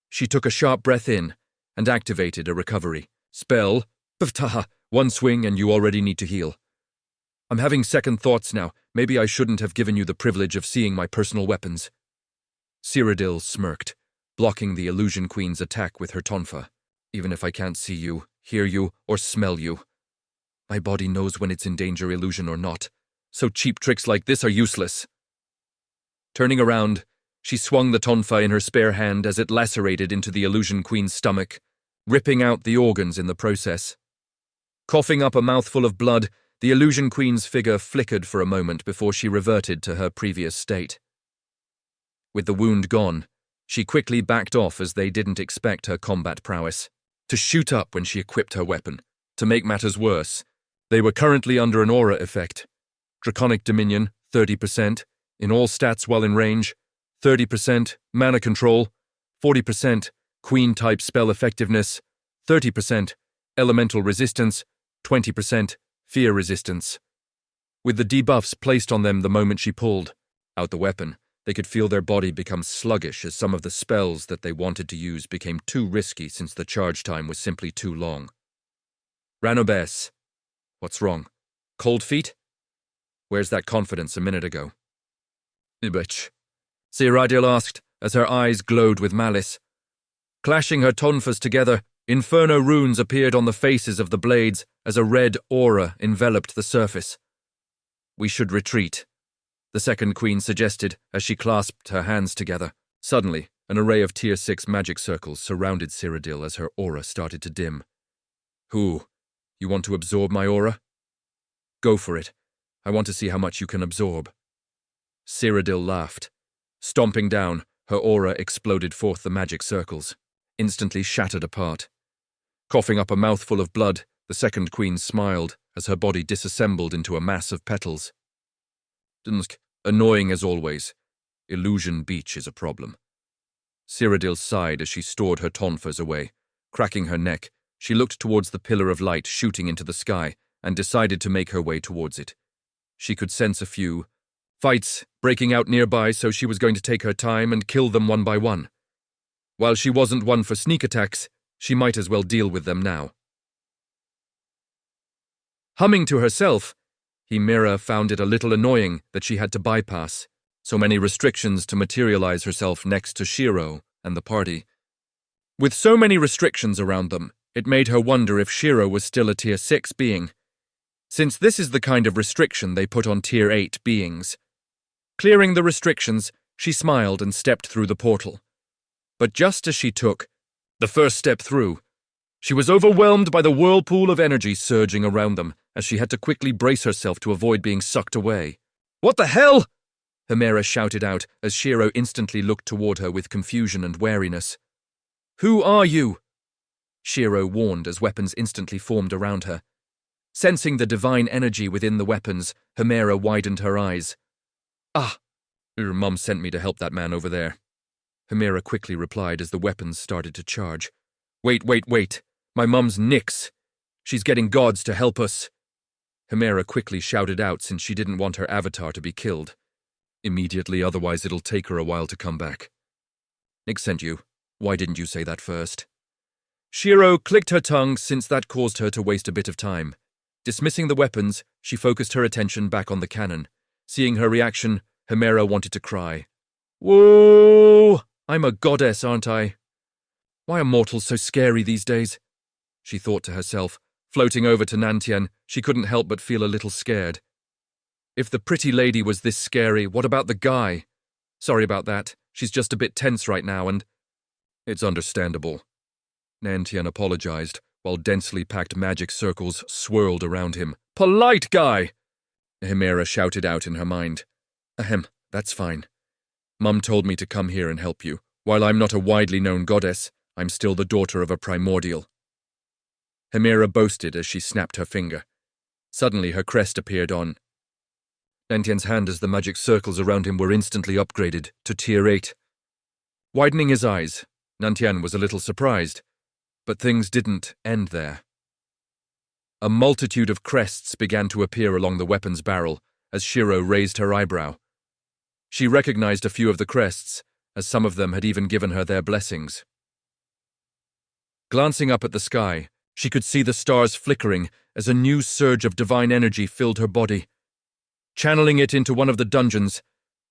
she took a sharp breath in and activated a recovery spell. Pftaha! 1 swing and you already need to heal. I'm having second thoughts now. Maybe I shouldn't have given you the privilege of seeing my personal weapons. Cyrodiil smirked, blocking the illusion queen's attack with her tonfa. Even if I can't see you, hear you, or smell you, my body knows when it's in danger, illusion or not, so cheap tricks like this are useless. Turning around, she swung the tonfa in her spare hand as it lacerated into the illusion queen's stomach, ripping out the organs in the process. Coughing up a mouthful of blood, the illusion queen's figure flickered for a moment before she reverted to her previous state. With the wound gone, she quickly backed off as they didn't expect her combat prowess to shoot up when she equipped her weapon. To make matters worse, they were currently under an aura effect. Draconic Dominion, 30%, in all stats while in range, 30%, mana control, 40%, queen-type spell effectiveness, 30%, elemental resistance, 20%, fear resistance. With the debuffs placed on them the moment she pulled out the weapon, they could feel their body become sluggish as some of the spells that they wanted to use became too risky since the charge time was simply too long. Ranobes. What's wrong? Cold feet? Where's that confidence a minute ago? Bitch. Cyrodiil asked as her eyes glowed with malice. Clashing her tonfas together, inferno runes appeared on the faces of the blades as a red aura enveloped the surface. We should retreat, the 2nd queen suggested as she clasped her hands together. Suddenly, an array of tier 6 magic circles surrounded Cyrodiil as her aura started to dim. Who? You want to absorb my aura? Go for it. I want to see how much you can absorb. Cyrodiil laughed. Stomping down, her aura exploded forth the magic circles, instantly shattered apart. Coughing up a mouthful of blood, the second queen smiled as her body disassembled into a mass of petals. Annoying as always. Illusion Beach is a problem. Cyrodiil sighed as she stored her tonfas away. Cracking her neck, she looked towards the pillar of light shooting into the sky and decided to make her way towards it. She could sense a few fights breaking out nearby, so she was going to take her time and kill them one by one. While she wasn't one for sneak attacks, she might as well deal with them now. Humming to herself, Himera found it a little annoying that she had to bypass so many restrictions to materialize herself next to Shiro and the party. With so many restrictions around them, it made her wonder if Shiro was still a Tier 6 being, since this is the kind of restriction they put on Tier 8 beings. Clearing the restrictions, she smiled and stepped through the portal. But just as she took the first step through, she was overwhelmed by the whirlpool of energy surging around them as she had to quickly brace herself to avoid being sucked away. "What the hell?" Himera shouted out as Shiro instantly looked toward her with confusion and wariness. "Who are you?" Shiro warned as weapons instantly formed around her. Sensing the divine energy within the weapons, Himera widened her eyes. "Ah, your mum sent me to help that man over there," Himera quickly replied as the weapons started to charge. Wait. My mum's Nyx. She's getting gods to help us." Himera quickly shouted out since she didn't want her avatar to be killed. Immediately, otherwise it'll take her a while to come back. "Nyx sent you. Why didn't you say that first?" Shiro clicked her tongue since that caused her to waste a bit of time. Dismissing the weapons, she focused her attention back on the cannon. Seeing her reaction, Himera wanted to cry. "Whoa! I'm a goddess, aren't I? Why are mortals so scary these days?" she thought to herself. Floating over to Nantian, she couldn't help but feel a little scared. If the pretty lady was this scary, what about the guy? Sorry about that. She's just a bit tense right now and... It's understandable. Nantian apologized, while densely packed magic circles swirled around him. "Polite guy!" Himera shouted out in her mind. "Ahem, that's fine. Mum told me to come here and help you. While I'm not a widely known goddess, I'm still the daughter of a primordial." Himera boasted as she snapped her finger. Suddenly her crest appeared on Nantian's hand as the magic circles around him were instantly upgraded to Tier 8. Widening his eyes, Nantian was a little surprised, but things didn't end there. A multitude of crests began to appear along the weapon's barrel as Shiro raised her eyebrow. She recognized a few of the crests, as some of them had even given her their blessings. Glancing up at the sky, she could see the stars flickering as a new surge of divine energy filled her body. Channeling it into one of the dungeons,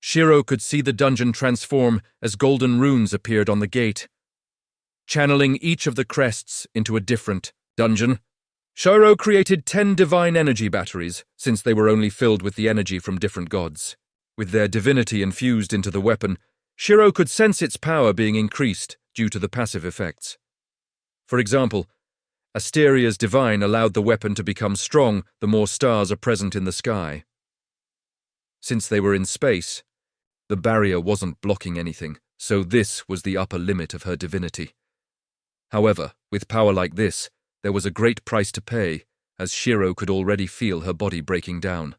Shiro could see the dungeon transform as golden runes appeared on the gate. Channeling each of the crests into a different dungeon, Shiro created 10 divine energy batteries, since they were only filled with the energy from different gods. With their divinity infused into the weapon, Shiro could sense its power being increased due to the passive effects. For example, Asteria's divine allowed the weapon to become strong the more stars are present in the sky. Since they were in space, the barrier wasn't blocking anything, so this was the upper limit of her divinity. However, with power like this, there was a great price to pay, as Shiro could already feel her body breaking down.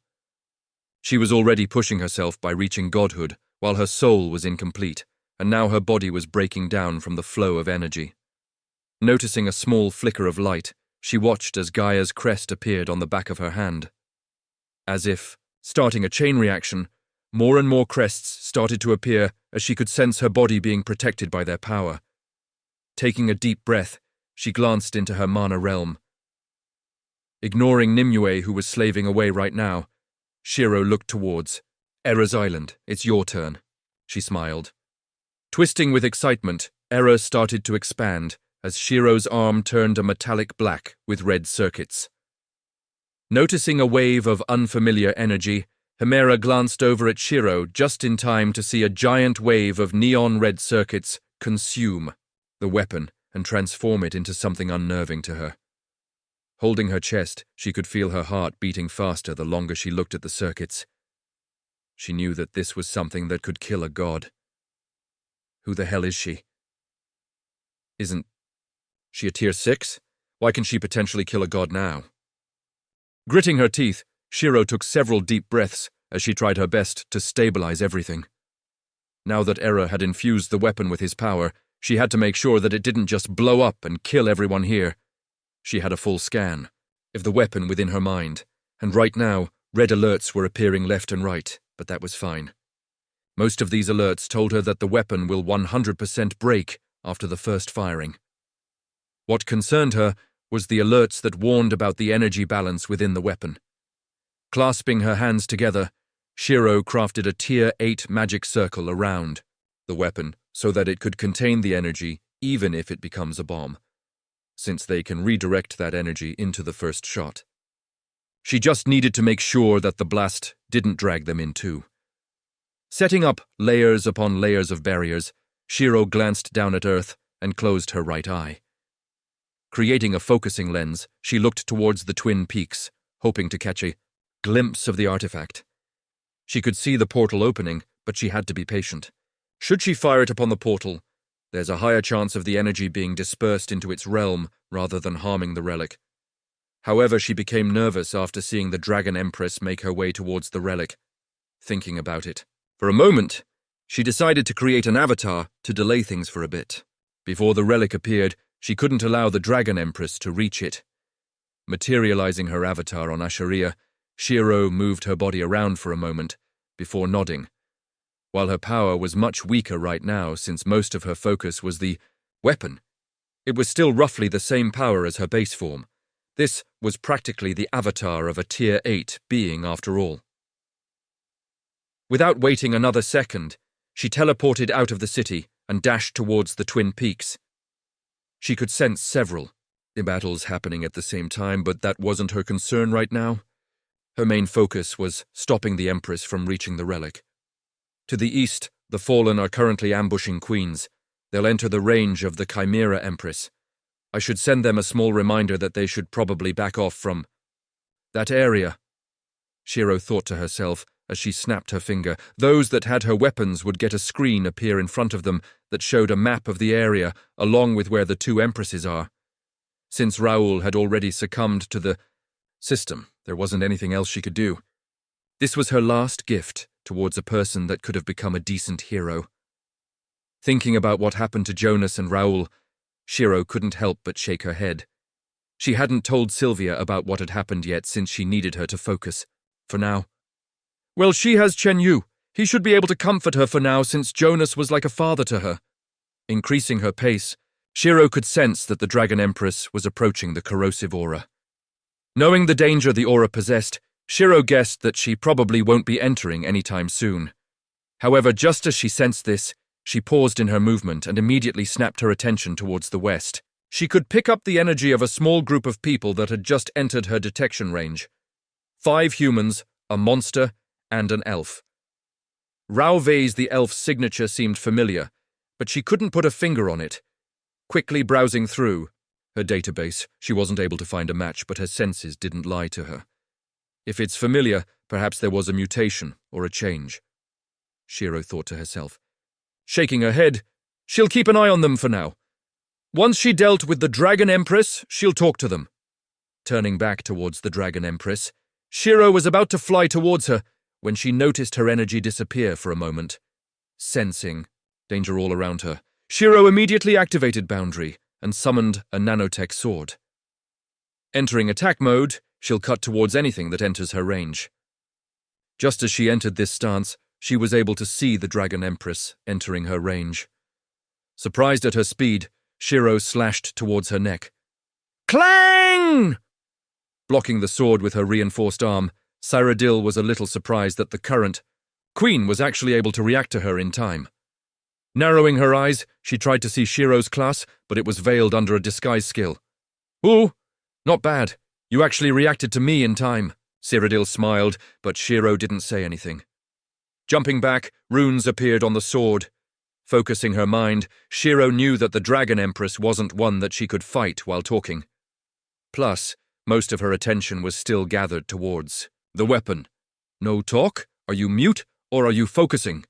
She was already pushing herself by reaching godhood, while her soul was incomplete, and now her body was breaking down from the flow of energy. Noticing a small flicker of light, she watched as Gaia's crest appeared on the back of her hand. As if, starting a chain reaction, more and more crests started to appear as she could sense her body being protected by their power. Taking a deep breath, she glanced into her mana realm. Ignoring Nimue, who was slaving away right now, Shiro looked towards Era's island. "It's your turn," she smiled. Twisting with excitement, Era started to expand as Shiro's arm turned a metallic black with red circuits. Noticing a wave of unfamiliar energy, Himera glanced over at Shiro just in time to see a giant wave of neon red circuits consume the weapon and transform it into something unnerving to her. Holding her chest, she could feel her heart beating faster the longer she looked at the circuits. She knew that this was something that could kill a god. Who the hell is she? Isn't she a tier 6? Why can she potentially kill a god now? Gritting her teeth, Shiro took several deep breaths as she tried her best to stabilize everything. Now that Era had infused the weapon with his power, she had to make sure that it didn't just blow up and kill everyone here. She had a full scan of the weapon within her mind, and right now, red alerts were appearing left and right, but that was fine. Most of these alerts told her that the weapon will 100% break after the first firing. What concerned her was the alerts that warned about the energy balance within the weapon. Clasping her hands together, Shiro crafted a tier 8 magic circle around the weapon so that it could contain the energy even if it becomes a bomb, since they can redirect that energy into the first shot. She just needed to make sure that the blast didn't drag them in too. Setting up layers upon layers of barriers, Shiro glanced down at Earth and closed her right eye. Creating a focusing lens, she looked towards the twin peaks, hoping to catch a glimpse of the artifact. She could see the portal opening, but she had to be patient. Should she fire it upon the portal, there's a higher chance of the energy being dispersed into its realm rather than harming the relic. However, she became nervous after seeing the Dragon Empress make her way towards the relic. Thinking about it, for a moment, she decided to create an avatar to delay things for a bit. Before the relic appeared, she couldn't allow the Dragon Empress to reach it. Materializing her avatar on Asheria, Shiro moved her body around for a moment, before nodding. While her power was much weaker right now since most of her focus was the weapon, it was still roughly the same power as her base form. This was practically the avatar of a tier 8 being after all. Without waiting another second, she teleported out of the city and dashed towards the Twin Peaks. She could sense several battles happening at the same time, but that wasn't her concern right now. Her main focus was stopping the Empress from reaching the relic. To the east, the Fallen are currently ambushing Queens. They'll enter the range of the Chimera Empress. I should send them a small reminder that they should probably back off from that area, Shiro thought to herself as she snapped her finger. Those that had her weapons would get a screen appear in front of them that showed a map of the area along with where the two empresses are. Since Raoul had already succumbed to the system, there wasn't anything else she could do. This was her last gift towards a person that could have become a decent hero. Thinking about what happened to Jonas and Raoul, Shiro couldn't help but shake her head. She hadn't told Sylvia about what had happened yet since she needed her to focus. For now. Well, she has Chen Yu. He should be able to comfort her for now since Jonas was like a father to her. Increasing her pace, Shiro could sense that the Dragon Empress was approaching the corrosive aura. Knowing the danger the aura possessed, Shiro guessed that she probably won't be entering anytime soon. However, just as she sensed this, she paused in her movement and immediately snapped her attention towards the west. She could pick up the energy of a small group of people that had just entered her detection range. 5 humans, a monster, and an elf. Rao Wei's the elf's signature seemed familiar, but she couldn't put a finger on it. Quickly browsing through her database, she wasn't able to find a match, but her senses didn't lie to her. If it's familiar, perhaps there was a mutation or a change, Shiro thought to herself. Shaking her head, she'll keep an eye on them for now. Once she dealt with the Dragon Empress, she'll talk to them. Turning back towards the Dragon Empress, Shiro was about to fly towards her when she noticed her energy disappear for a moment. Sensing danger all around her, Shiro immediately activated Boundary and summoned a nanotech sword. Entering attack mode, she'll cut towards anything that enters her range. Just as she entered this stance, she was able to see the Dragon Empress entering her range. Surprised at her speed, Shiro slashed towards her neck. Clang! Blocking the sword with her reinforced arm, Cyrodiil was a little surprised that the current Queen was actually able to react to her in time. Narrowing her eyes, she tried to see Shiro's class, but it was veiled under a disguise skill. Ooh, not bad. You actually reacted to me in time. Cyrodiil smiled, but Shiro didn't say anything. Jumping back, runes appeared on the sword. Focusing her mind, Shiro knew that the Dragon Empress wasn't one that she could fight while talking. Plus, Most of her attention was still gathered towards the weapon. "No talk? Are you mute, or are you focusing?"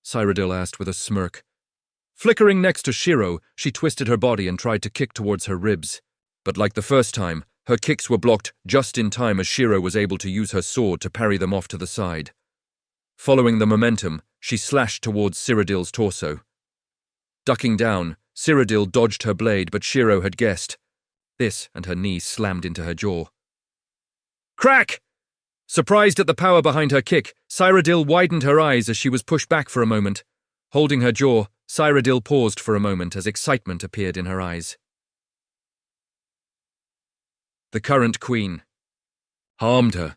Cyrodiil asked with a smirk. Flickering next to Shiro, she twisted her body and tried to kick towards her ribs. But like the first time, her kicks were blocked just in time as Shiro was able to use her sword to parry them off to the side. Following the momentum, she slashed towards Cyrodiil's torso. Ducking down, Cyrodiil dodged her blade, but Shiro had guessed. This, and her knee slammed into her jaw. Crack! Surprised at the power behind her kick, Cyrodiil widened her eyes as she was pushed back for a moment. Holding her jaw, Cyrodiil paused for a moment as excitement appeared in her eyes. The current queen harmed her.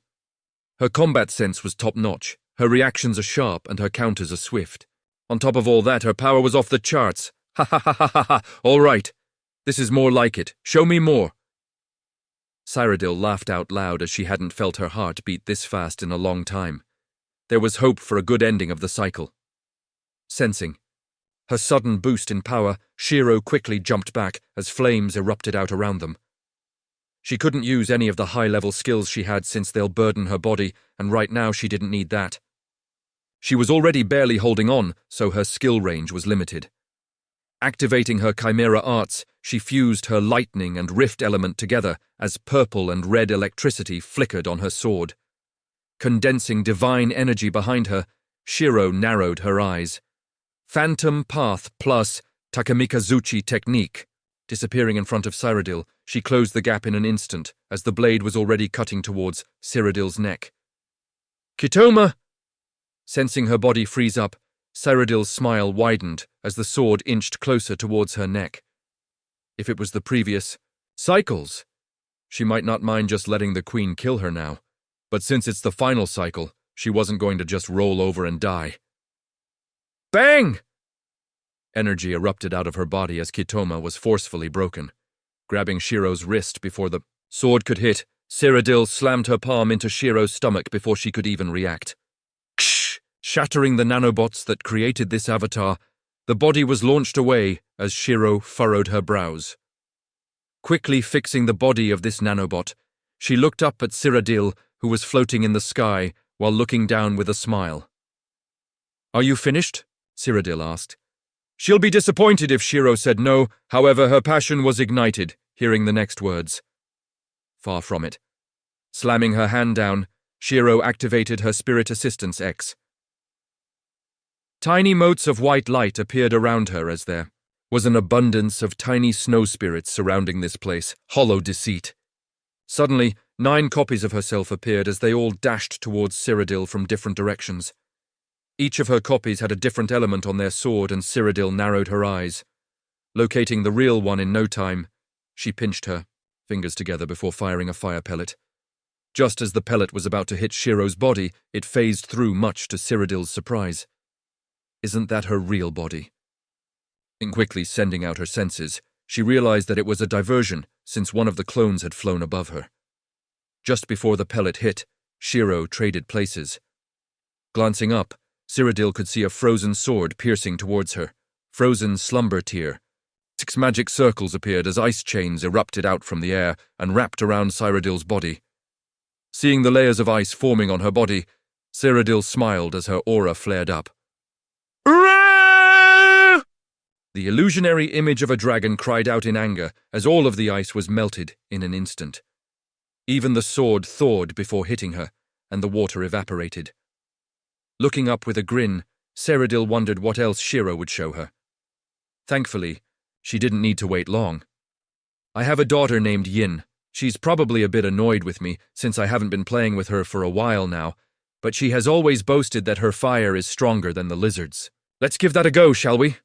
Her combat sense was top-notch, her reactions are sharp, and her counters are swift. On top of all that, her power was off the charts. Ha ha ha ha ha ha! All right. This is more like it. Show me more. Cyrodiil laughed out loud as she hadn't felt her heart beat this fast in a long time. There was hope for a good ending of the cycle. Sensing her sudden boost in power, Shiro quickly jumped back as flames erupted out around them. She couldn't use any of the high-level skills she had since they'll burden her body, and right now she didn't need that. She was already barely holding on, so her skill range was limited. Activating her chimera arts, she fused her lightning and rift element together as purple and red electricity flickered on her sword. Condensing divine energy behind her, Shiro narrowed her eyes. Phantom Path plus Takamikazuchi technique. Disappearing in front of Cyrodiil, she closed the gap in an instant as the blade was already cutting towards Cyrodiil's neck. Kitoma! Sensing her body freeze up, Cyrodiil's smile widened as the sword inched closer towards her neck. If it was the previous cycles, she might not mind just letting the queen kill her now. But since it's the final cycle, she wasn't going to just roll over and die. Bang! Energy erupted out of her body as Kitoma was forcefully broken. Grabbing Shiro's wrist before the sword could hit, Cyrodiil slammed her palm into Shiro's stomach before she could even react. Ksh! Shattering the nanobots that created this avatar, the body was launched away as Shiro furrowed her brows. Quickly fixing the body of this nanobot, she looked up at Cyrodiil, who was floating in the sky, while looking down with a smile. "Are you finished?" Cyrodiil asked. She'll be disappointed if Shiro said no, however her passion was ignited, hearing the next words. Far from it. Slamming her hand down, Shiro activated her Spirit Assistance X. Tiny motes of white light appeared around her as there was an abundance of tiny snow spirits surrounding this place, hollow deceit. Suddenly, 9 copies of herself appeared as they all dashed towards Cyrodiil from different directions. Each of her copies had a different element on their sword, and Cyrodiil narrowed her eyes. Locating the real one in no time, she pinched her fingers together before firing a fire pellet. Just as the pellet was about to hit Shiro's body, it phased through much to Cyrodiil's surprise. Isn't that her real body? In quickly sending out her senses, she realized that it was a diversion since one of the clones had flown above her. Just before the pellet hit, Shiro traded places. Glancing up, Cyrodiil could see a frozen sword piercing towards her. Frozen slumber tier. 6 magic circles appeared as ice chains erupted out from the air and wrapped around Cyrodiil's body. Seeing the layers of ice forming on her body, Cyrodiil smiled as her aura flared up. Rah! The illusionary image of a dragon cried out in anger as all of the ice was melted in an instant. Even the sword thawed before hitting her, and the water evaporated. Looking up with a grin, Cyrodiil wondered what else Shiro would show her. Thankfully, she didn't need to wait long. I have a daughter named Yin. She's probably a bit annoyed with me since I haven't been playing with her for a while now, but she has always boasted that her fire is stronger than the lizard's. Let's give that a go, shall we?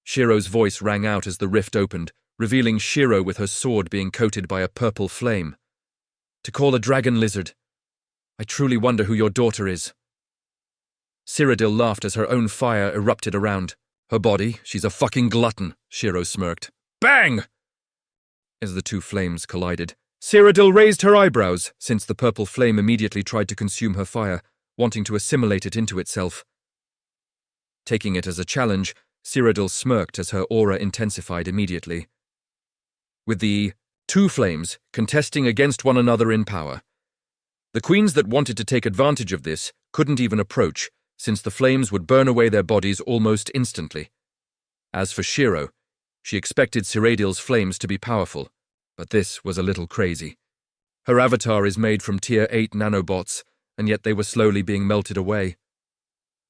Shiro's voice rang out as the rift opened, revealing Shiro with her sword being coated by a purple flame. To call a dragon lizard. I truly wonder who your daughter is. Cyrodiil laughed as her own fire erupted around. Her body, she's a fucking glutton, Shiro smirked. Bang! As the 2 flames collided, Cyrodiil raised her eyebrows, since the purple flame immediately tried to consume her fire, wanting to assimilate it into itself. Taking it as a challenge, Cyrodiil smirked as her aura intensified immediately. With the Two flames, contesting against one another in power. The queens that wanted to take advantage of this couldn't even approach, since the flames would burn away their bodies almost instantly. As for Shiro, she expected Cyrodiil's flames to be powerful, but this was a little crazy. Her avatar is made from Tier 8 nanobots, and yet they were slowly being melted away.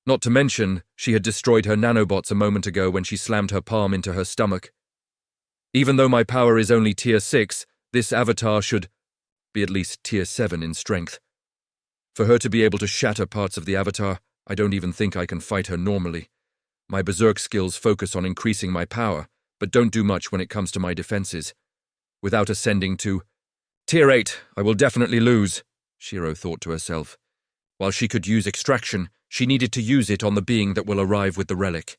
Not to mention, she had destroyed her nanobots a moment ago when she slammed her palm into her stomach. Even though my power is only Tier 6, this avatar should be at least Tier 7 in strength. For her to be able to shatter parts of the avatar, I don't even think I can fight her normally. My berserk skills focus on increasing my power, but don't do much when it comes to my defenses. Without ascending to Tier 8, I will definitely lose, Shiro thought to herself. While she could use extraction, she needed to use it on the being that will arrive with the relic.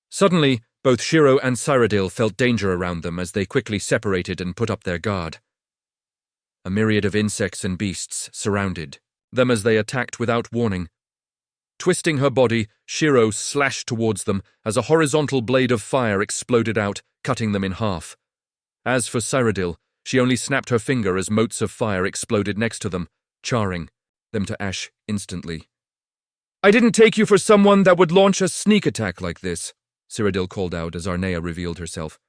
Suddenly, both Shiro and Cyrodiil felt danger around them as they quickly separated and put up their guard. A myriad of insects and beasts surrounded them as they attacked without warning. Twisting her body, Shiro slashed towards them as a horizontal blade of fire exploded out, cutting them in half. As for Cyrodiil, she only snapped her finger as motes of fire exploded next to them, charring them to ash instantly. "I didn't take you for someone that would launch a sneak attack like this," Cyrodiil called out as Arnea revealed herself.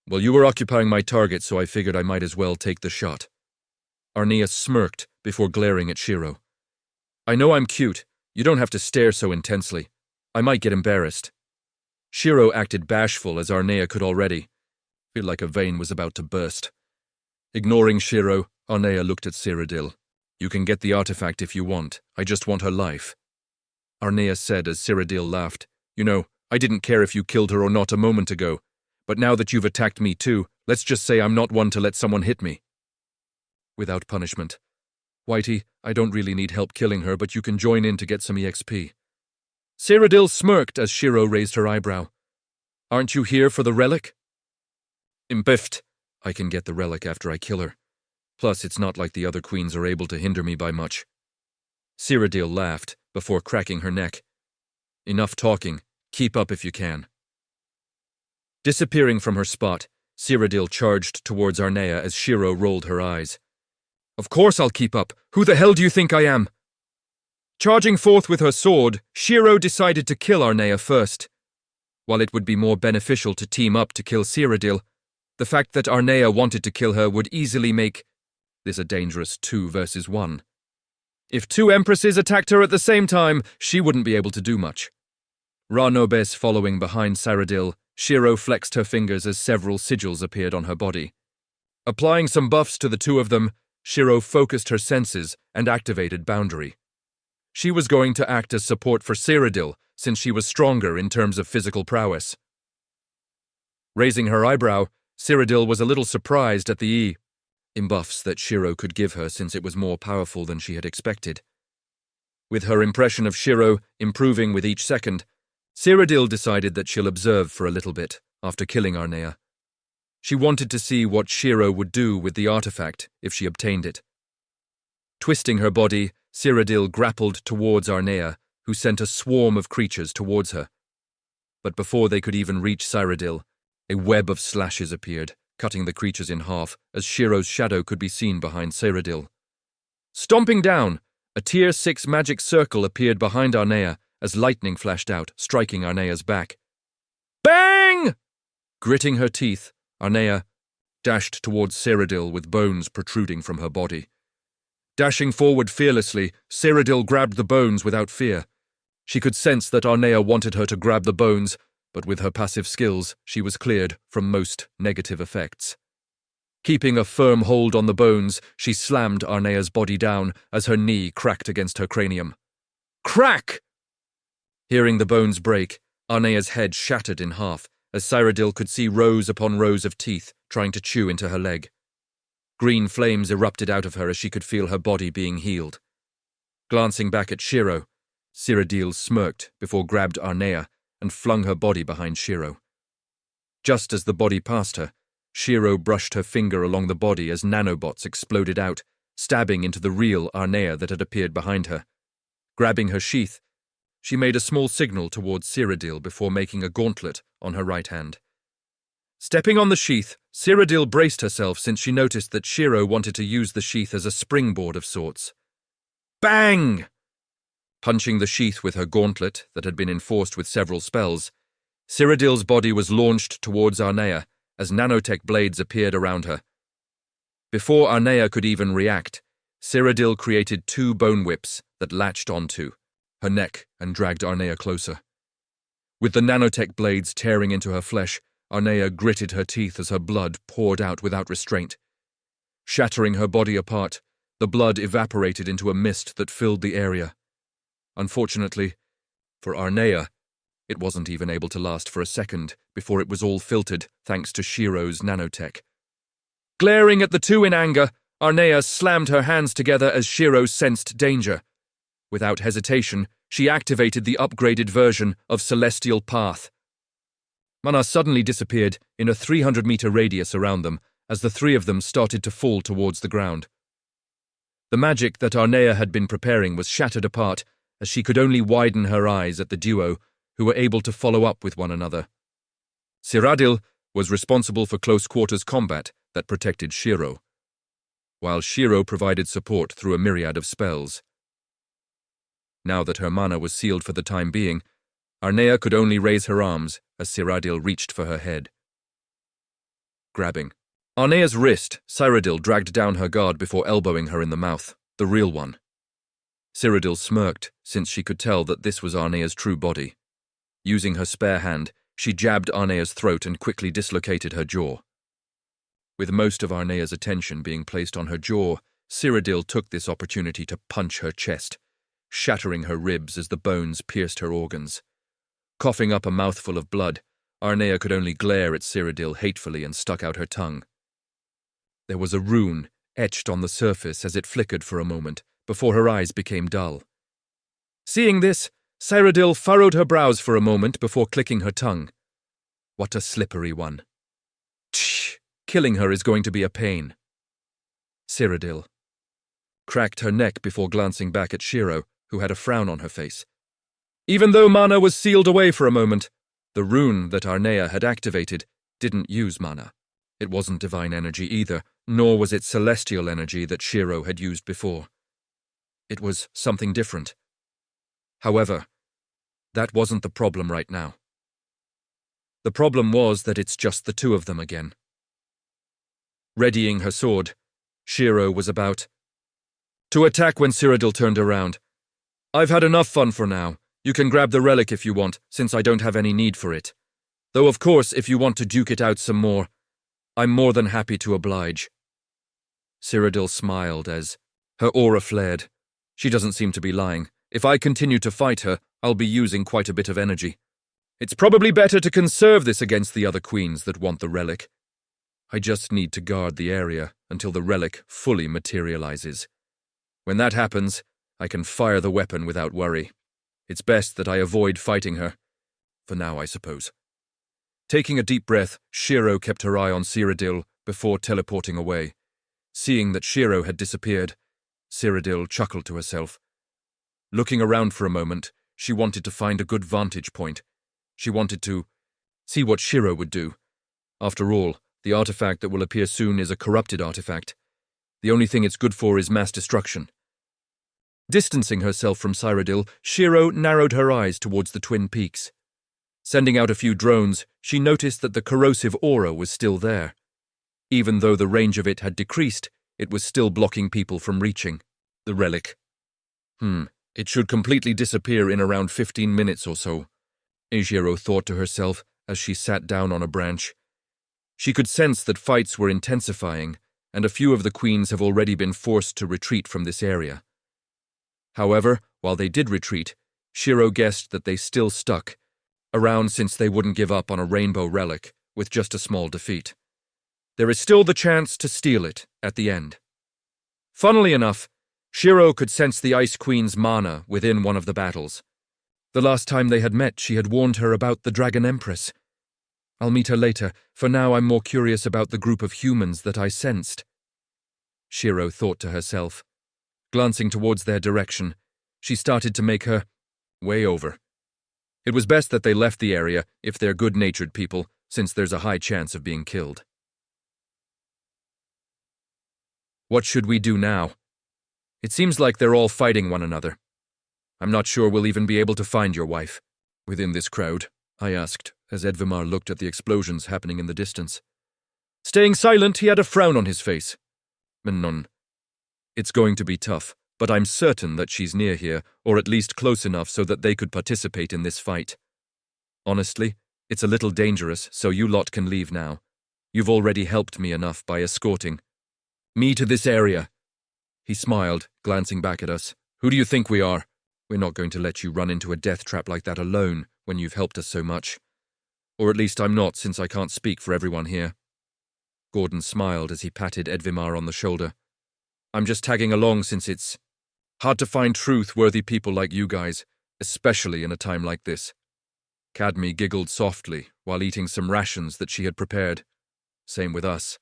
"Well, you were occupying my target, so I figured I might as well take the shot." Arnea smirked before glaring at Shiro. "I know I'm cute. You don't have to stare so intensely. I might get embarrassed." Shiro acted bashful as Arnea could already feel like a vein was about to burst. Ignoring Shiro, Arnea looked at Cyrodiil. "You can get the artifact if you want. I just want her life," Arnea said as Cyrodiil laughed. "You know, I didn't care if you killed her or not a moment ago, but now that you've attacked me too, let's just say I'm not one to let someone hit me without punishment. Whitey, I don't really need help killing her, but you can join in to get some EXP." Cyrodiil smirked as Shiro raised her eyebrow. "Aren't you here for the relic?" "Imbiffed. I can get the relic after I kill her. Plus, it's not like the other queens are able to hinder me by much." Cyrodiil laughed before cracking her neck. "Enough talking. Keep up if you can." Disappearing from her spot, Cyrodiil charged towards Arnea as Shiro rolled her eyes. "Of course I'll keep up. Who the hell do you think I am?" Charging forth with her sword, Shiro decided to kill Arnea first. While it would be more beneficial to team up to kill Cyrodiil, the fact that Arnea wanted to kill her would easily make this a dangerous 2 versus 1. If 2 empresses attacked her at the same time, she wouldn't be able to do much. Ranobes following behind Cyrodiil, Shiro flexed her fingers as several sigils appeared on her body. Applying some buffs to the two of them, Shiro focused her senses and activated Boundary. She was going to act as support for Cyrodiil, since she was stronger in terms of physical prowess. Raising her eyebrow, Cyrodiil was a little surprised at the buffs that Shiro could give her, since it was more powerful than she had expected. With her impression of Shiro improving with each second, Cyrodiil decided that she'll observe for a little bit after killing Arnea. She wanted to see what Shiro would do with the artifact if she obtained it. Twisting her body, Cyrodiil grappled towards Arnea, who sent a swarm of creatures towards her. But before they could even reach Cyrodiil, a web of slashes appeared, cutting the creatures in half as Shiro's shadow could be seen behind Cyrodiil. Stomping down, a Tier 6 magic circle appeared behind Arnea as lightning flashed out, striking Arnea's back. Bang! Gritting her teeth, Arnea dashed towards Cyrodiil with bones protruding from her body. Dashing forward fearlessly, Cyrodiil grabbed the bones without fear. She could sense that Arnea wanted her to grab the bones, but with her passive skills, she was cleared from most negative effects. Keeping a firm hold on the bones, she slammed Arnea's body down as her knee cracked against her cranium. Crack! Hearing the bones break, Arnea's head shattered in half, as Cyrodiil could see rows upon rows of teeth trying to chew into her leg. Green flames erupted out of her as she could feel her body being healed. Glancing back at Shiro, Cyrodiil smirked before grabbed Arnea and flung her body behind Shiro. Just as the body passed her, Shiro brushed her finger along the body as nanobots exploded out, stabbing into the real Arnea that had appeared behind her. Grabbing her sheath, she made a small signal towards Cyrodiil before making a gauntlet on her right hand. Stepping on the sheath, Cyrodiil braced herself since she noticed that Shiro wanted to use the sheath as a springboard of sorts. Bang! Punching the sheath with her gauntlet that had been enforced with several spells, Cyrodiil's body was launched towards Arnea as nanotech blades appeared around her. Before Arnea could even react, Cyrodiil created 2 bone whips that latched onto her neck and dragged Arnea closer. With the nanotech blades tearing into her flesh, Arnea gritted her teeth as her blood poured out without restraint. Shattering her body apart, the blood evaporated into a mist that filled the area. Unfortunately, for Arnea, it wasn't even able to last for a second before it was all filtered thanks to Shiro's nanotech. Glaring at the two in anger, Arnea slammed her hands together as Shiro sensed danger. Without hesitation, she activated the upgraded version of Celestial Path. Mana suddenly disappeared in a 300-meter radius around them as the 3 of them started to fall towards the ground. The magic that Arnea had been preparing was shattered apart as she could only widen her eyes at the duo who were able to follow up with one another. Cyrodiil was responsible for close-quarters combat that protected Shiro, while Shiro provided support through a myriad of spells. Now that her mana was sealed for the time being, Arnea could only raise her arms as Cyrodiil reached for her head. Grabbing Arnea's wrist, Cyrodiil dragged down her guard before elbowing her in the mouth, the real one. Cyrodiil smirked, since she could tell that this was Arnea's true body. Using her spare hand, she jabbed Arnea's throat and quickly dislocated her jaw. With most of Arnea's attention being placed on her jaw, Cyrodiil took this opportunity to punch her chest, shattering her ribs as the bones pierced her organs. Coughing up a mouthful of blood, Arnea could only glare at Cyrodiil hatefully and stuck out her tongue. There was a rune etched on the surface as it flickered for a moment, before her eyes became dull. Seeing this, Cyrodiil furrowed her brows for a moment before clicking her tongue. What a slippery one. Tsh! Killing her is going to be a pain. Cyrodiil cracked her neck before glancing back at Shiro, who had a frown on her face. Even though mana was sealed away for a moment, the rune that Arnea had activated didn't use mana. It wasn't divine energy either, nor was it celestial energy that Shiro had used before. It was something different. However, that wasn't the problem right now. The problem was that it's just the 2 of them again. Readying her sword, Shiro was about to attack when Cyrodiil turned around. I've had enough fun for now. You can grab the relic if you want, since I don't have any need for it. Though of course, if you want to duke it out some more, I'm more than happy to oblige. Cyrodiil smiled as her aura flared. She doesn't seem to be lying. If I continue to fight her, I'll be using quite a bit of energy. It's probably better to conserve this against the other queens that want the relic. I just need to guard the area until the relic fully materializes. When that happens, I can fire the weapon without worry. It's best that I avoid fighting her. For now, I suppose. Taking a deep breath, Shiro kept her eye on Cyrodiil before teleporting away. Seeing that Shiro had disappeared, Cyrodiil chuckled to herself. Looking around for a moment, she wanted to find a good vantage point. She wanted to see what Shiro would do. After all, the artifact that will appear soon is a corrupted artifact. The only thing it's good for is mass destruction. Distancing herself from Cyrodiil, Shiro narrowed her eyes towards the twin peaks. Sending out a few drones, she noticed that the corrosive aura was still there. Even though the range of it had decreased, it was still blocking people from reaching the relic. It should completely disappear in around 15 minutes or so, Eijiro thought to herself as she sat down on a branch. She could sense that fights were intensifying, and a few of the queens have already been forced to retreat from this area. However, while they did retreat, Shiro guessed that they still stuck around since they wouldn't give up on a rainbow relic with just a small defeat. There is still the chance to steal it at the end. Funnily enough, Shiro could sense the Ice Queen's mana within one of the battles. The last time they had met, she had warned her about the Dragon Empress. I'll meet her later. For now, I'm more curious about the group of humans that I sensed. Shiro thought to herself. Glancing towards their direction, she started to make her way over. It was best that they left the area if they're good-natured people, since there's a high chance of being killed. What should we do now? It seems like they're all fighting one another. I'm not sure we'll even be able to find your wife within this crowd, I asked, as Edvimar looked at the explosions happening in the distance. Staying silent, he had a frown on his face. Menon. It's going to be tough, but I'm certain that she's near here, or at least close enough so that they could participate in this fight. Honestly, it's a little dangerous, so you lot can leave now. You've already helped me enough by escorting me to this area. He smiled, glancing back at us. Who do you think we are? We're not going to let you run into a death trap like that alone when you've helped us so much. Or at least I'm not, since I can't speak for everyone here. Gordon smiled as he patted Edvimar on the shoulder. I'm just tagging along since it's hard to find truth-worthy people like you guys, especially in a time like this. Cadme giggled softly while eating some rations that she had prepared. Same with us.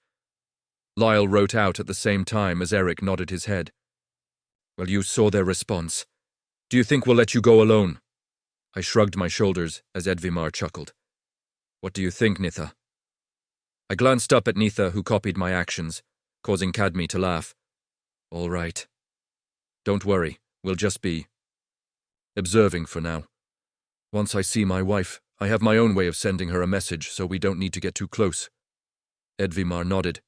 Lyle wrote out at the same time as Eric nodded his head. Well, you saw their response. Do you think we'll let you go alone? I shrugged my shoulders as Edvimar chuckled. What do you think, Nitha? I glanced up at Nitha, who copied my actions, causing Cadme to laugh. All right. Don't worry, we'll just be observing for now. Once I see my wife, I have my own way of sending her a message, so we don't need to get too close. Edvimar nodded.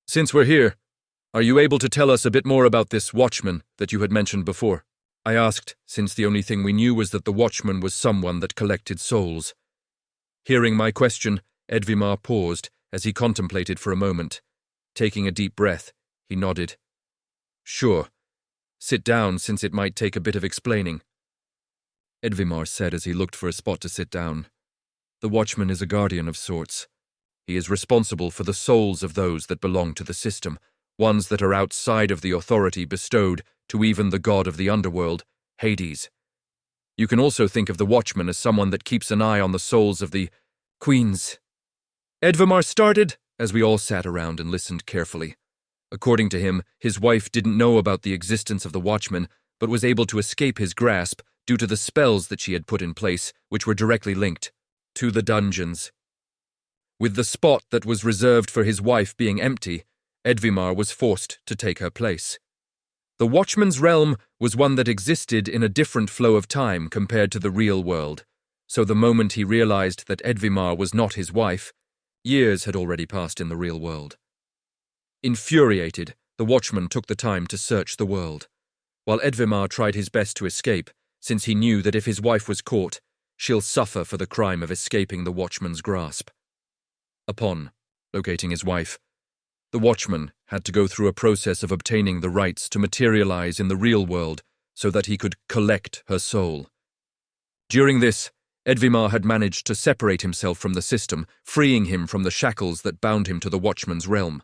Since we're here, are you able to tell us a bit more about this watchman that you had mentioned before? I asked, since the only thing we knew was that the watchman was someone that collected souls. Hearing my question, Edvimar paused as he contemplated for a moment. Taking a deep breath, he nodded. Sure. Sit down, since it might take a bit of explaining. Edvimar said as he looked for a spot to sit down. The watchman is a guardian of sorts. He is responsible for the souls of those that belong to the system, ones that are outside of the authority bestowed to even the god of the underworld, Hades. You can also think of the watchman as someone that keeps an eye on the souls of the queens. Edvimar started as we all sat around and listened carefully. According to him, his wife didn't know about the existence of the watchman, but was able to escape his grasp due to the spells that she had put in place, which were directly linked to the dungeons. With the spot that was reserved for his wife being empty, Edvimar was forced to take her place. The watchman's realm was one that existed in a different flow of time compared to the real world, so the moment he realized that Edvimar was not his wife, years had already passed in the real world. Infuriated, the watchman took the time to search the world, while Edvimar tried his best to escape, since he knew that if his wife was caught, she'll suffer for the crime of escaping the watchman's grasp. Upon locating his wife, the watchman had to go through a process of obtaining the rights to materialize in the real world so that he could collect her soul. During this, Edvimar had managed to separate himself from the system, freeing him from the shackles that bound him to the watchman's realm.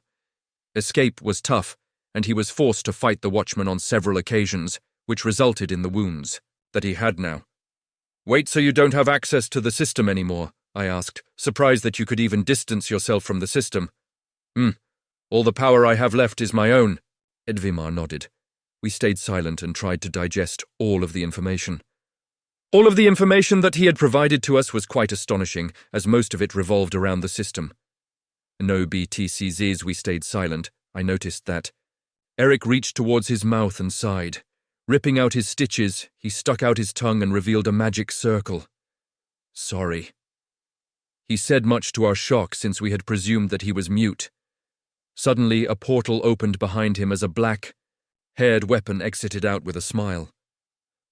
Escape was tough, and he was forced to fight the watchman on several occasions, which resulted in the wounds that he had now. Wait, so you don't have access to the system anymore? I asked, surprised that you could even distance yourself from the system. All the power I have left is my own. Edvimar nodded. We stayed silent and tried to digest all of the information. All of the information that he had provided to us was quite astonishing, as most of it revolved around the system. No BTCZs, we stayed silent. I noticed that. Eric reached towards his mouth and sighed. Ripping out his stitches, he stuck out his tongue and revealed a magic circle. Sorry. He said, much to our shock, since we had presumed that he was mute. Suddenly, a portal opened behind him as a black-haired weapon exited out with a smile.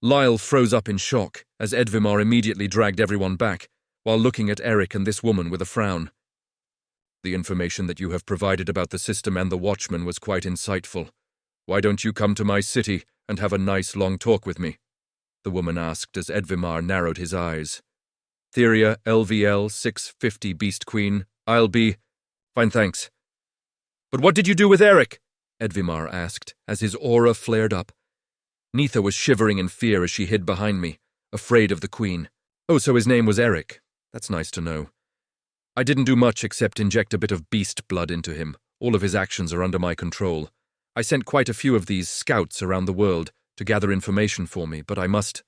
Lyle froze up in shock, as Edvimar immediately dragged everyone back, while looking at Eric and this woman with a frown. The information that you have provided about the system and the watchman was quite insightful. Why don't you come to my city and have a nice long talk with me? The woman asked as Edvimar narrowed his eyes. Theria, LVL, 650 Beast Queen, I'll be... Fine, thanks. But what did you do with Eric? Edvimar asked, as his aura flared up. Nitha was shivering in fear as she hid behind me, afraid of the queen. Oh, so his name was Eric. That's nice to know. I didn't do much except inject a bit of beast blood into him. All of his actions are under my control. I sent quite a few of these scouts around the world to gather information for me, but I must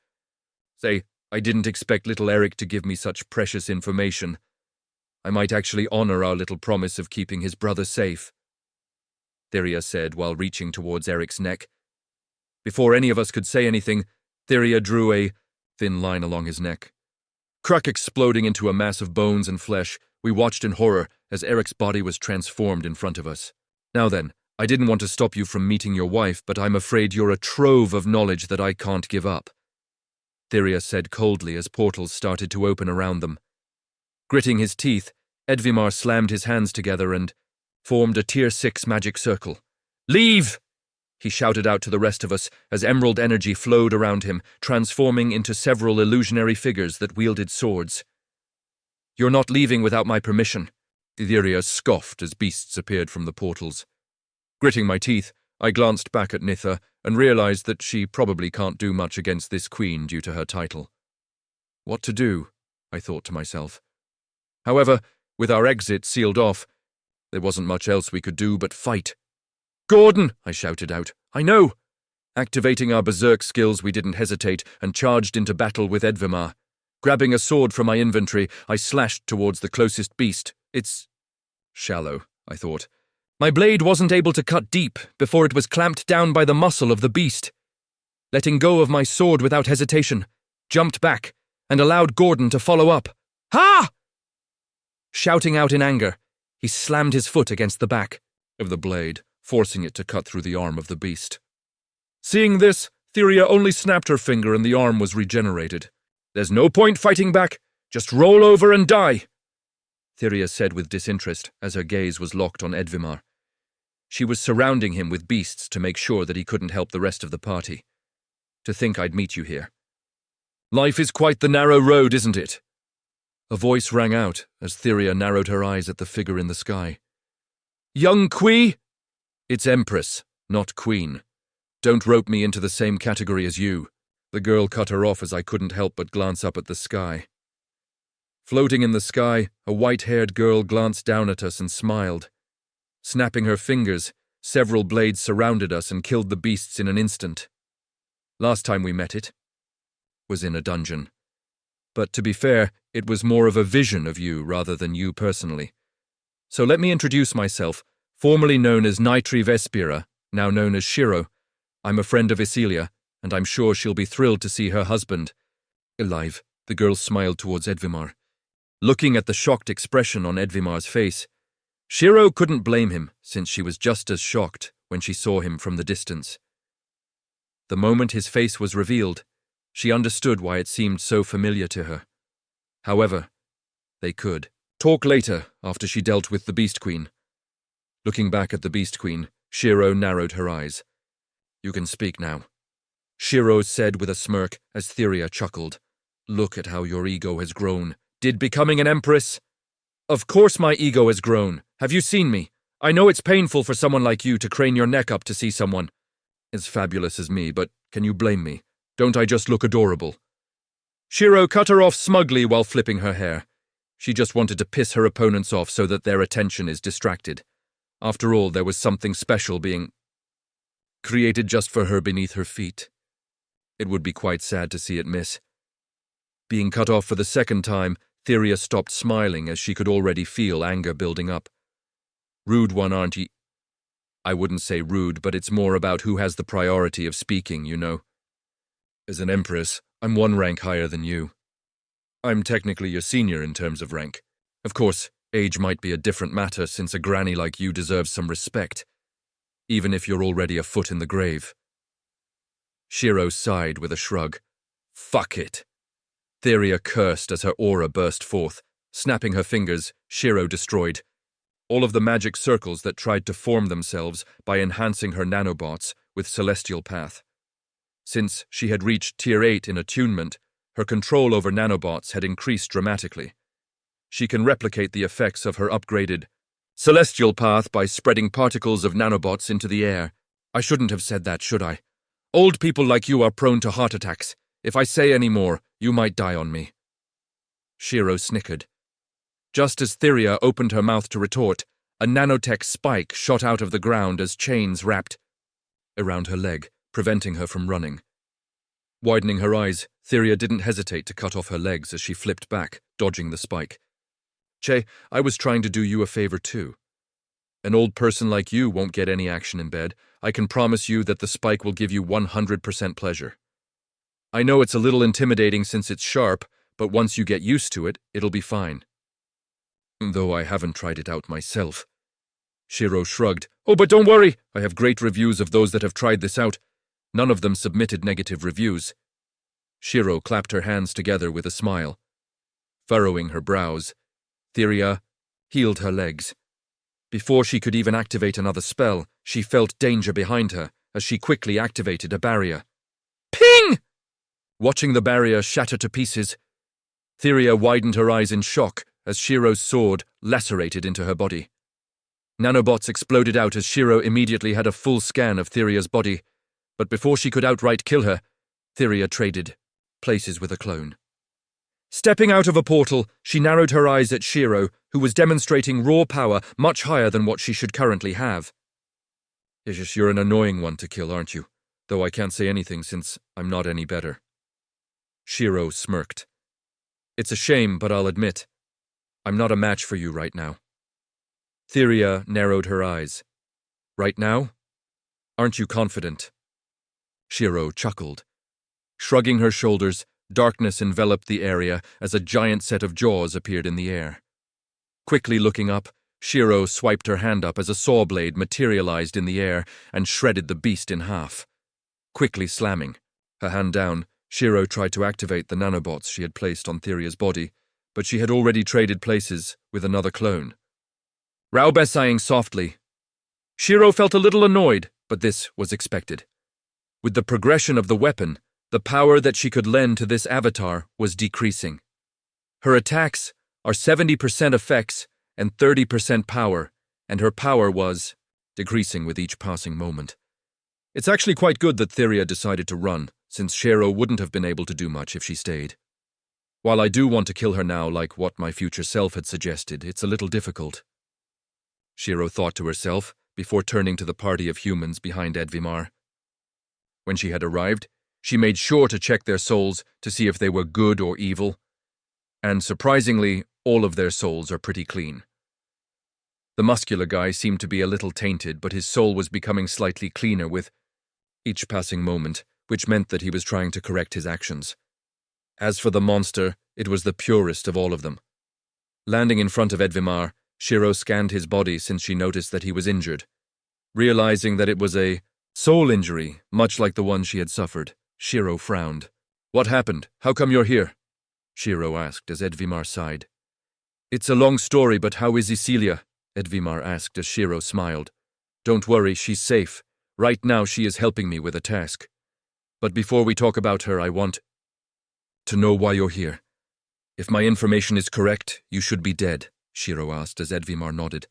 say, I didn't expect little Eric to give me such precious information. I might actually honor our little promise of keeping his brother safe," Theria said while reaching towards Eric's neck. Before any of us could say anything, Theria drew a thin line along his neck. Crack exploding into a mass of bones and flesh, we watched in horror as Eric's body was transformed in front of us. "Now then, I didn't want to stop you from meeting your wife, but I'm afraid you're a trove of knowledge that I can't give up," Theria said coldly as portals started to open around them. Gritting his teeth, Edvimar slammed his hands together and formed a Tier 6 magic circle. "Leave!" he shouted out to the rest of us as emerald energy flowed around him, transforming into several illusionary figures that wielded swords. "You're not leaving without my permission," Theria scoffed as beasts appeared from the portals. Gritting my teeth, I glanced back at Nitha and realized that she probably can't do much against this queen due to her title. What to do, I thought to myself. However, with our exit sealed off, there wasn't much else we could do but fight. "Gordon!" I shouted out. "I know!" Activating our berserk skills, we didn't hesitate and charged into battle with Edvimar. Grabbing a sword from my inventory, I slashed towards the closest beast. It's shallow, I thought. My blade wasn't able to cut deep before it was clamped down by the muscle of the beast. Letting go of my sword without hesitation, jumped back and allowed Gordon to follow up. "Ha!" Shouting out in anger, he slammed his foot against the back of the blade, forcing it to cut through the arm of the beast. Seeing this, Theria only snapped her finger and the arm was regenerated. "There's no point fighting back. Just roll over and die," Theria said with disinterest as her gaze was locked on Edvimar. She was surrounding him with beasts to make sure that he couldn't help the rest of the party. "To think I'd meet you here. Life is quite the narrow road, isn't it?" A voice rang out as Theria narrowed her eyes at the figure in the sky. "Young Quee?" "It's Empress, not Queen. Don't rope me into the same category as you." The girl cut her off as I couldn't help but glance up at the sky. Floating in the sky, a white-haired girl glanced down at us and smiled. Snapping her fingers, several blades surrounded us and killed the beasts in an instant. Last time we met it was in a dungeon. But to be fair, it was more of a vision of you rather than you personally. So let me introduce myself, formerly known as Nitri Vespira, now known as Shiro. I'm a friend of Isilia, and I'm sure she'll be thrilled to see her husband alive. The girl smiled towards Edvimar. Looking at the shocked expression on Edvimar's face, Shiro couldn't blame him, since she was just as shocked when she saw him from the distance. The moment his face was revealed, she understood why it seemed so familiar to her. However, they could talk later after she dealt with the Beast Queen. Looking back at the Beast Queen, Shiro narrowed her eyes. "You can speak now," Shiro said with a smirk as Theria chuckled. "Look at how your ego has grown. Did becoming an empress?" "Of course my ego has grown. Have you seen me? I know it's painful for someone like you to crane your neck up to see someone as fabulous as me, but can you blame me? Don't I just look adorable?" Shiro cut her off smugly while flipping her hair. She just wanted to piss her opponents off so that their attention is distracted. After all, there was something special being created just for her beneath her feet. It would be quite sad to see it miss. Being cut off for the second time, Theria stopped smiling as she could already feel anger building up. "Rude one, aren't you?" "I wouldn't say rude, but it's more about who has the priority of speaking, you know. As an empress, I'm one rank higher than you. I'm technically your senior in terms of rank. Of course, age might be a different matter since a granny like you deserves some respect, even if you're already a foot in the grave." Shiro sighed with a shrug. "Fuck it." Theria cursed as her aura burst forth. Snapping her fingers, Shiro destroyed all of the magic circles that tried to form themselves by enhancing her nanobots with Celestial Path. Since she had reached Tier 8 in attunement, her control over nanobots had increased dramatically. She can replicate the effects of her upgraded Celestial Path by spreading particles of nanobots into the air. I shouldn't have said that, should I? Old people like you are prone to heart attacks. If I say any more, you might die on me. Shiro snickered. Just as Theria opened her mouth to retort, a nanotech spike shot out of the ground as chains wrapped around her leg, preventing her from running. Widening her eyes, Theria didn't hesitate to cut off her legs as she flipped back, dodging the spike. Che, I was trying to do you a favor too. An old person like you won't get any action in bed. I can promise you that the spike will give you 100% pleasure. I know it's a little intimidating since it's sharp, but once you get used to it, it'll be fine. Though I haven't tried it out myself. Shiro shrugged. Oh, but don't worry, I have great reviews of those that have tried this out. None of them submitted negative reviews. Shiro clapped her hands together with a smile. Furrowing her brows, Theria healed her legs. Before she could even activate another spell, she felt danger behind her as she quickly activated a barrier. Ping! Watching the barrier shatter to pieces, Theria widened her eyes in shock as Shiro's sword lacerated into her body. Nanobots exploded out as Shiro immediately had a full scan of Theria's body, but before she could outright kill her, Theria traded places with a clone. Stepping out of a portal, she narrowed her eyes at Shiro, who was demonstrating raw power much higher than what she should currently have. You're an annoying one to kill, aren't you? Though I can't say anything since I'm not any better. Shiro smirked. It's a shame, but I'll admit, I'm not a match for you right now. Theria narrowed her eyes. Right now? Aren't you confident? Shiro chuckled. Shrugging her shoulders, darkness enveloped the area as a giant set of jaws appeared in the air. Quickly looking up, Shiro swiped her hand up as a saw blade materialized in the air and shredded the beast in half. Quickly slamming, her hand down, Shiro tried to activate the nanobots she had placed on Theria's body, but she had already traded places with another clone. Raube sighing softly. Shiro felt a little annoyed, but this was expected. With the progression of the weapon, the power that she could lend to this avatar was decreasing. Her attacks are 70% effects and 30% power, and her power was decreasing with each passing moment. It's actually quite good that Theria decided to run, since Shiro wouldn't have been able to do much if she stayed. While I do want to kill her now like what my future self had suggested, it's a little difficult. Shiro thought to herself before turning to the party of humans behind Edvimar. When she had arrived, she made sure to check their souls to see if they were good or evil, and surprisingly, all of their souls are pretty clean. The muscular guy seemed to be a little tainted, but his soul was becoming slightly cleaner with each passing moment, which meant that he was trying to correct his actions. As for the monster, it was the purest of all of them. Landing in front of Edvimar, Shiro scanned his body since she noticed that he was injured. Realizing that it was a soul injury, much like the one she had suffered, Shiro frowned. What happened? How come you're here? Shiro asked as Edvimar sighed. It's a long story, but how is Isilia? Edvimar asked as Shiro smiled. Don't worry, she's safe. Right now she is helping me with a task. But before we talk about her, I want to know why you're here. If my information is correct, you should be dead, Shiro asked as Edvimar nodded.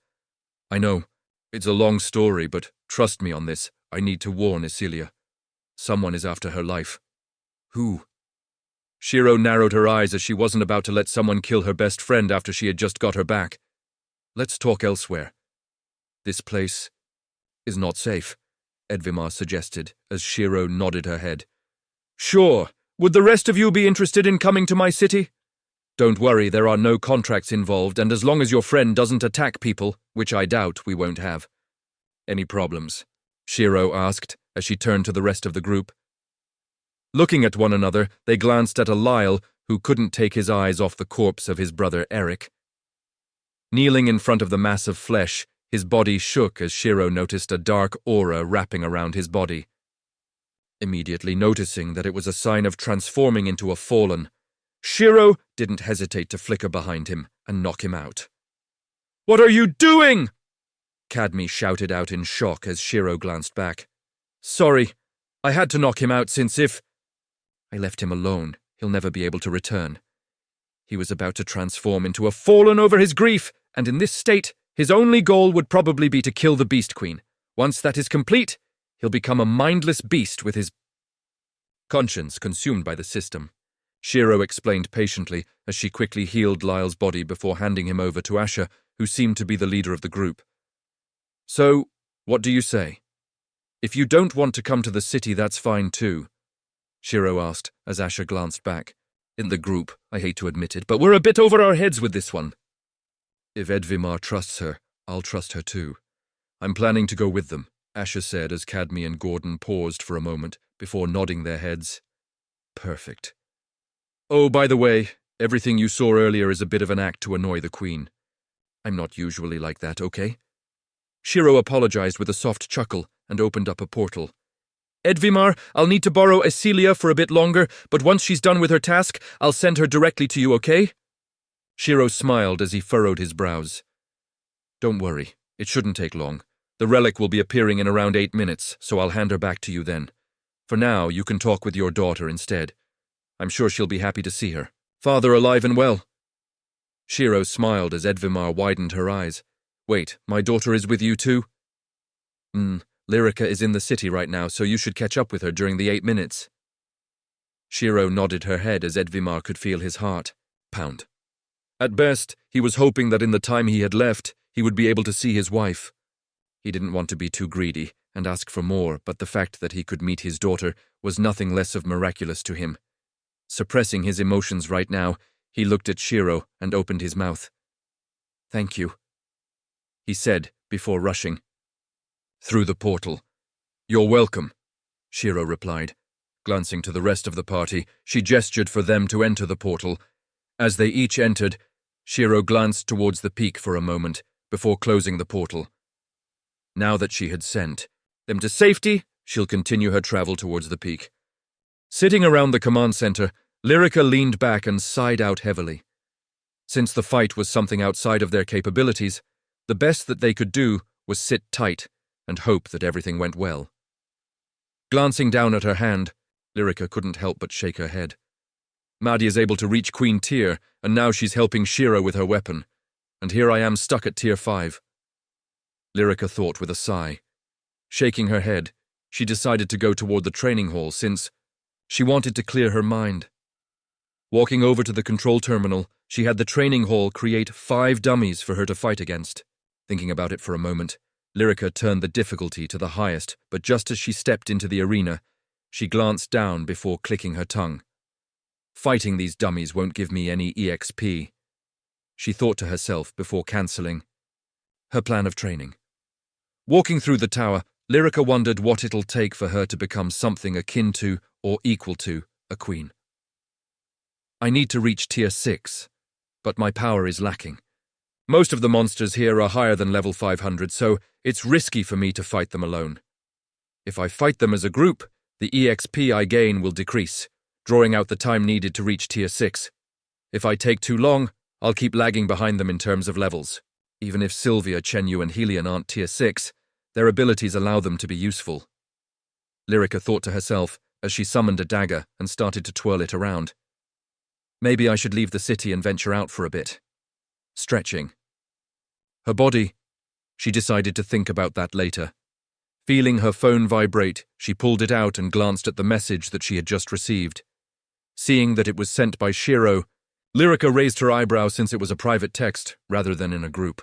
I know. It's a long story, but trust me on this. I need to warn Isilia. Someone is after her life. Who? Shiro narrowed her eyes as she wasn't about to let someone kill her best friend after she had just got her back. Let's talk elsewhere. This place is not safe, Edvimar suggested as Shiro nodded her head. Sure. Would the rest of you be interested in coming to my city? Don't worry, there are no contracts involved, and as long as your friend doesn't attack people, which I doubt we won't have. Any problems? Shiro asked as she turned to the rest of the group. Looking at one another, they glanced at Lyle, who couldn't take his eyes off the corpse of his brother Eric. Kneeling in front of the mass of flesh, his body shook as Shiro noticed a dark aura wrapping around his body. Immediately noticing that it was a sign of transforming into a fallen, Shiro didn't hesitate to flicker behind him and knock him out. What are you doing? Cadme shouted out in shock as Shiro glanced back. Sorry, I had to knock him out since if I left him alone, he'll never be able to return. He was about to transform into a fallen over his grief, and in this state, his only goal would probably be to kill the Beast Queen. Once that is complete, he'll become a mindless beast with his conscience consumed by the system. Shiro explained patiently as she quickly healed Lyle's body before handing him over to Asha, who seemed to be the leader of the group. So, what do you say? If you don't want to come to the city, that's fine too, Shiro asked as Asha glanced back. In the group, I hate to admit it, but we're a bit over our heads with this one. If Edvimar trusts her, I'll trust her too. I'm planning to go with them, Asher said as Cadme and Gordon paused for a moment before nodding their heads. Perfect. Oh, by the way, everything you saw earlier is a bit of an act to annoy the Queen. I'm not usually like that, okay? Shiro apologized with a soft chuckle and opened up a portal. Edvimar, I'll need to borrow Acelia for a bit longer, but once she's done with her task, I'll send her directly to you, okay? Shiro smiled as he furrowed his brows. Don't worry, it shouldn't take long. The relic will be appearing in around 8 minutes, so I'll hand her back to you then. For now, you can talk with your daughter instead. I'm sure she'll be happy to see her. Father alive and well. Shiro smiled as Edvimar widened her eyes. Wait, my daughter is with you too? Lyrica is in the city right now, so you should catch up with her during the 8 minutes. Shiro nodded her head as Edvimar could feel his heart pound. At best, he was hoping that in the time he had left, he would be able to see his wife. He didn't want to be too greedy and ask for more, but the fact that he could meet his daughter was nothing less of miraculous to him. Suppressing his emotions right now, he looked at Shiro and opened his mouth. Thank you, he said before rushing through the portal. You're welcome, Shiro replied. Glancing to the rest of the party, she gestured for them to enter the portal. As they each entered, Shiro glanced towards the peak for a moment before closing the portal. Now that she had sent them to safety, she'll continue her travel towards the peak. Sitting around the command center, Lyrica leaned back and sighed out heavily. Since the fight was something outside of their capabilities, the best that they could do was sit tight and hope that everything went well. Glancing down at her hand, Lyrica couldn't help but shake her head. Maddie is able to reach Queen Tier, and now she's helping Shiro with her weapon. And here I am stuck at Tier 5. Lyrica thought with a sigh. Shaking her head, she decided to go toward the training hall since she wanted to clear her mind. Walking over to the control terminal, she had the training hall create 5 dummies for her to fight against. Thinking about it for a moment, Lyrica turned the difficulty to the highest, but just as she stepped into the arena, she glanced down before clicking her tongue. Fighting these dummies won't give me any EXP, she thought to herself before cancelling her plan of training. Walking through the tower, Lyrica wondered what it'll take for her to become something akin to or equal to a queen. I need to reach Tier 6, but my power is lacking. Most of the monsters here are higher than level 500, so it's risky for me to fight them alone. If I fight them as a group, the EXP I gain will decrease, drawing out the time needed to reach Tier 6. If I take too long, I'll keep lagging behind them in terms of levels. Even if Sylvia, Chenyu, and Helion aren't Tier 6, their abilities allow them to be useful. Lyrica thought to herself as she summoned a dagger and started to twirl it around. Maybe I should leave the city and venture out for a bit. Stretching her body, she decided to think about that later. Feeling her phone vibrate, she pulled it out and glanced at the message that she had just received. Seeing that it was sent by Shiro, Lyrica raised her eyebrow since it was a private text rather than in a group.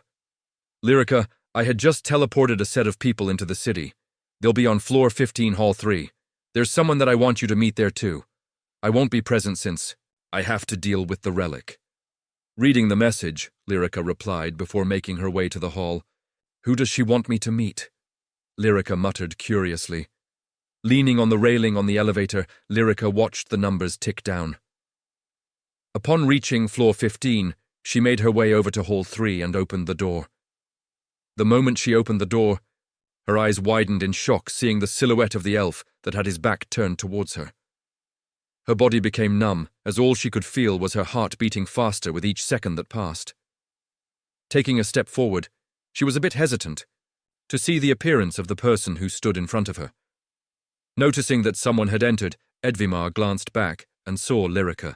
Lyrica, I had just teleported a set of people into the city. They'll be on floor 15, hall 3. There's someone that I want you to meet there too. I won't be present since I have to deal with the relic. Reading the message, Lyrica replied before making her way to the hall. Who does she want me to meet? Lyrica muttered curiously. Leaning on the railing on the elevator, Lyrica watched the numbers tick down. Upon reaching floor 15, she made her way over to hall 3 and opened the door. The moment she opened the door, her eyes widened in shock seeing the silhouette of the elf that had his back turned towards her. Her body became numb, as all she could feel was her heart beating faster with each second that passed. Taking a step forward, she was a bit hesitant to see the appearance of the person who stood in front of her. Noticing that someone had entered, Edvimar glanced back and saw Lyrica.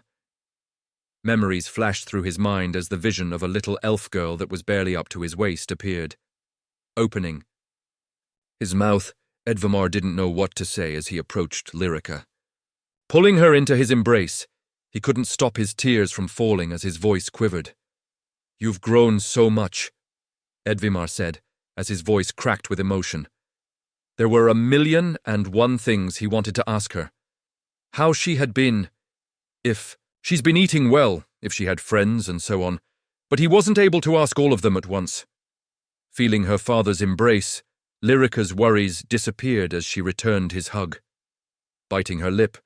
Memories flashed through his mind as the vision of a little elf girl that was barely up to his waist appeared. Opening his mouth, Edvimar didn't know what to say as he approached Lyrica. Pulling her into his embrace, he couldn't stop his tears from falling as his voice quivered. You've grown so much, Edvimar said, as his voice cracked with emotion. There were 1,000,001 things he wanted to ask her. How she had been, if she's been eating well, if she had friends and so on, But he wasn't able to ask all of them at once. Feeling her father's embrace, Lyrica's worries disappeared as she returned his hug. Biting her lip,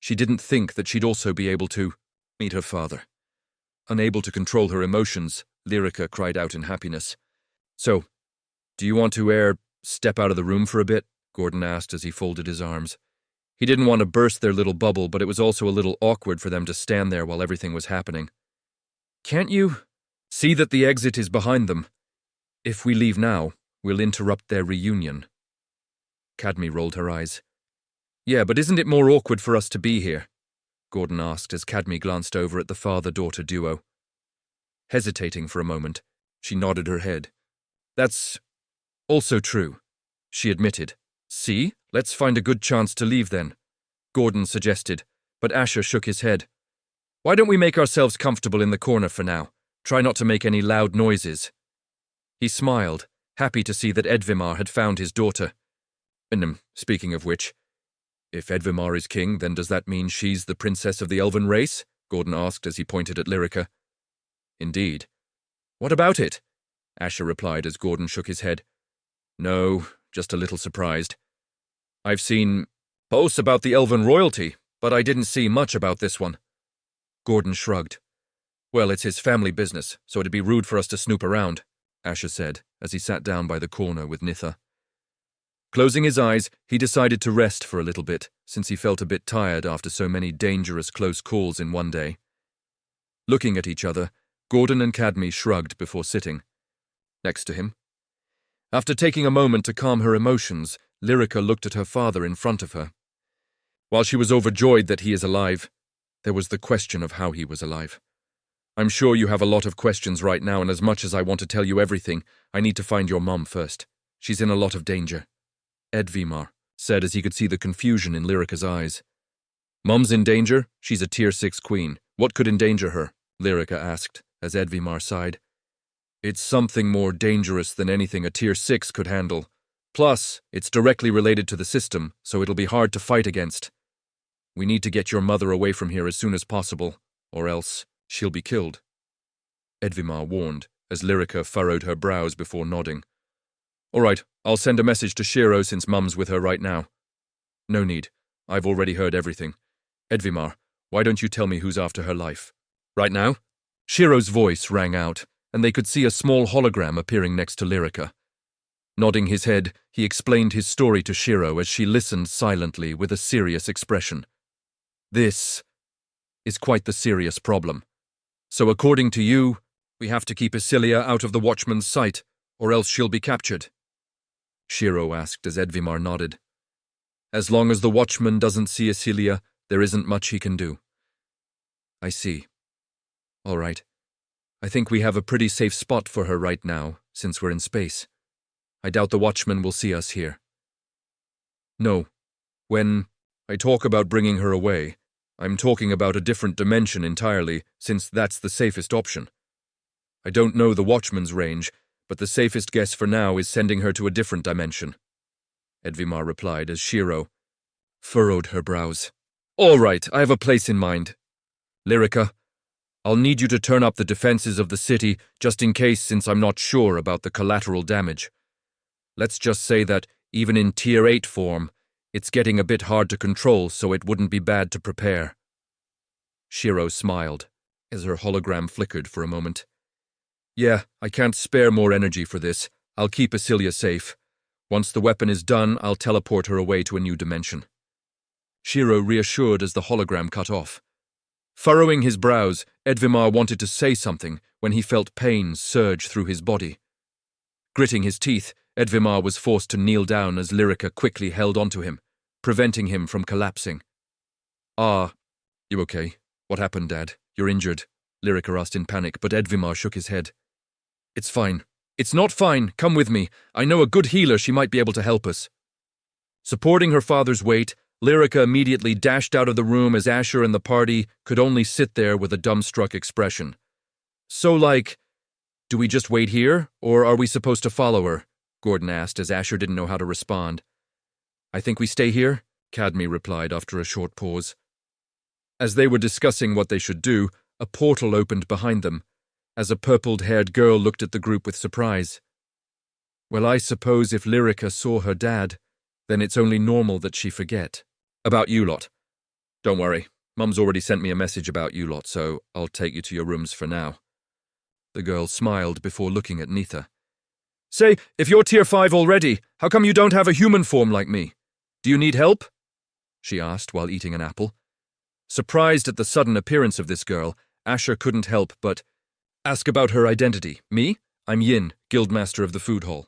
she didn't think that she'd also be able to meet her father. Unable to control her emotions, Lyrica cried out in happiness. "So, do you want to step out of the room for a bit?" Gordon asked as he folded his arms. He didn't want to burst their little bubble, but it was also a little awkward for them to stand there while everything was happening. "Can't you see that the exit is behind them? If we leave now, we'll interrupt their reunion." Cadme rolled her eyes. "Yeah, but isn't it more awkward for us to be here?" Gordon asked as Cadme glanced over at the father-daughter duo. Hesitating for a moment, she nodded her head. "That's also true," she admitted. "See, let's find a good chance to leave then," Gordon suggested, but Asher shook his head. "Why don't we make ourselves comfortable in the corner for now? Try not to make any loud noises." He smiled, happy to see that Edvimar had found his daughter. "And speaking of which, if Edvimar is king, then does that mean she's the princess of the elven race?" Gordon asked as he pointed at Lyrica. "Indeed." "What about it?" Asher replied as Gordon shook his head. "No, just a little surprised. I've seen posts about the elven royalty, but I didn't see much about this one." Gordon shrugged. "Well, it's his family business, so it'd be rude for us to snoop around," Asher said as he sat down by the corner with Nitha. Closing his eyes, he decided to rest for a little bit, since he felt a bit tired after so many dangerous close calls in one day. Looking at each other, Gordon and Cadme shrugged before sitting next to him. After taking a moment to calm her emotions, Lyrica looked at her father in front of her. While she was overjoyed that he is alive, there was the question of how he was alive. "I'm sure you have a lot of questions right now, and as much as I want to tell you everything, I need to find your mom first. She's in a lot of danger," Edvimar said as he could see the confusion in Lyrica's eyes. "Mom's in danger? She's a Tier 6 queen. What could endanger her?" Lyrica asked, as Edvimar sighed. "It's something more dangerous than anything a Tier 6 could handle. Plus, it's directly related to the system, so it'll be hard to fight against. We need to get your mother away from here as soon as possible, or else she'll be killed," Edvimar warned, as Lyrica furrowed her brows before nodding. "All right, I'll send a message to Shiro since Mum's with her right now." "No need. I've already heard everything. Edvimar, why don't you tell me who's after her life?" "Right now?" Shiro's voice rang out, and they could see a small hologram appearing next to Lyrica. Nodding his head, he explained his story to Shiro as she listened silently with a serious expression. "This is quite the serious problem. So according to you, we have to keep Isilia out of the Watchman's sight, or else she'll be captured?" Shiro asked as Edvimar nodded. "As long as the Watchman doesn't see Isilia, there isn't much he can do." "I see. All right. I think we have a pretty safe spot for her right now, since we're in space. I doubt the Watchman will see us here." "No. When I talk about bringing her away, I'm talking about a different dimension entirely, since that's the safest option. I don't know the Watchman's range, but the safest guess for now is sending her to a different dimension," Edvimar replied as Shiro furrowed her brows. "All right, I have a place in mind. Lyrica, I'll need you to turn up the defenses of the city just in case, since I'm not sure about the collateral damage. Let's just say that, even in Tier 8 form, it's getting a bit hard to control, so it wouldn't be bad to prepare." Shiro smiled as her hologram flickered for a moment. "Yeah, I can't spare more energy for this. I'll keep Isilia safe. Once the weapon is done, I'll teleport her away to a new dimension." Shiro reassured as the hologram cut off. Furrowing his brows, Edvimar wanted to say something when he felt pain surge through his body. Gritting his teeth, Edvimar was forced to kneel down as Lyrica quickly held onto him, preventing him from collapsing. "Ah, you okay? What happened, Dad? You're injured," Lyrica asked in panic, but Edvimar shook his head. "It's fine." "It's not fine. Come with me. I know a good healer. She might be able to help us." Supporting her father's weight, Lyrica immediately dashed out of the room as Asher and the party could only sit there with a dumbstruck expression. "So, do we just wait here, or are we supposed to follow her?" Gordon asked as Asher didn't know how to respond. "I think we stay here," Cadme replied after a short pause. As they were discussing what they should do, a portal opened behind them, as a purpled-haired girl looked at the group with surprise. Well, I suppose if Lyrica saw her dad, then it's only normal that she forget. About you lot. Don't worry, Mum's already sent me a message about you lot, so I'll take you to your rooms for now. The girl smiled before looking at Neitha. Say, if you're tier 5 already, how come you don't have a human form like me? Do you need help? She asked while eating an apple. Surprised at the sudden appearance of this girl, Asher couldn't help but ask about her identity. Me? I'm Yin, Guildmaster of the Food Hall.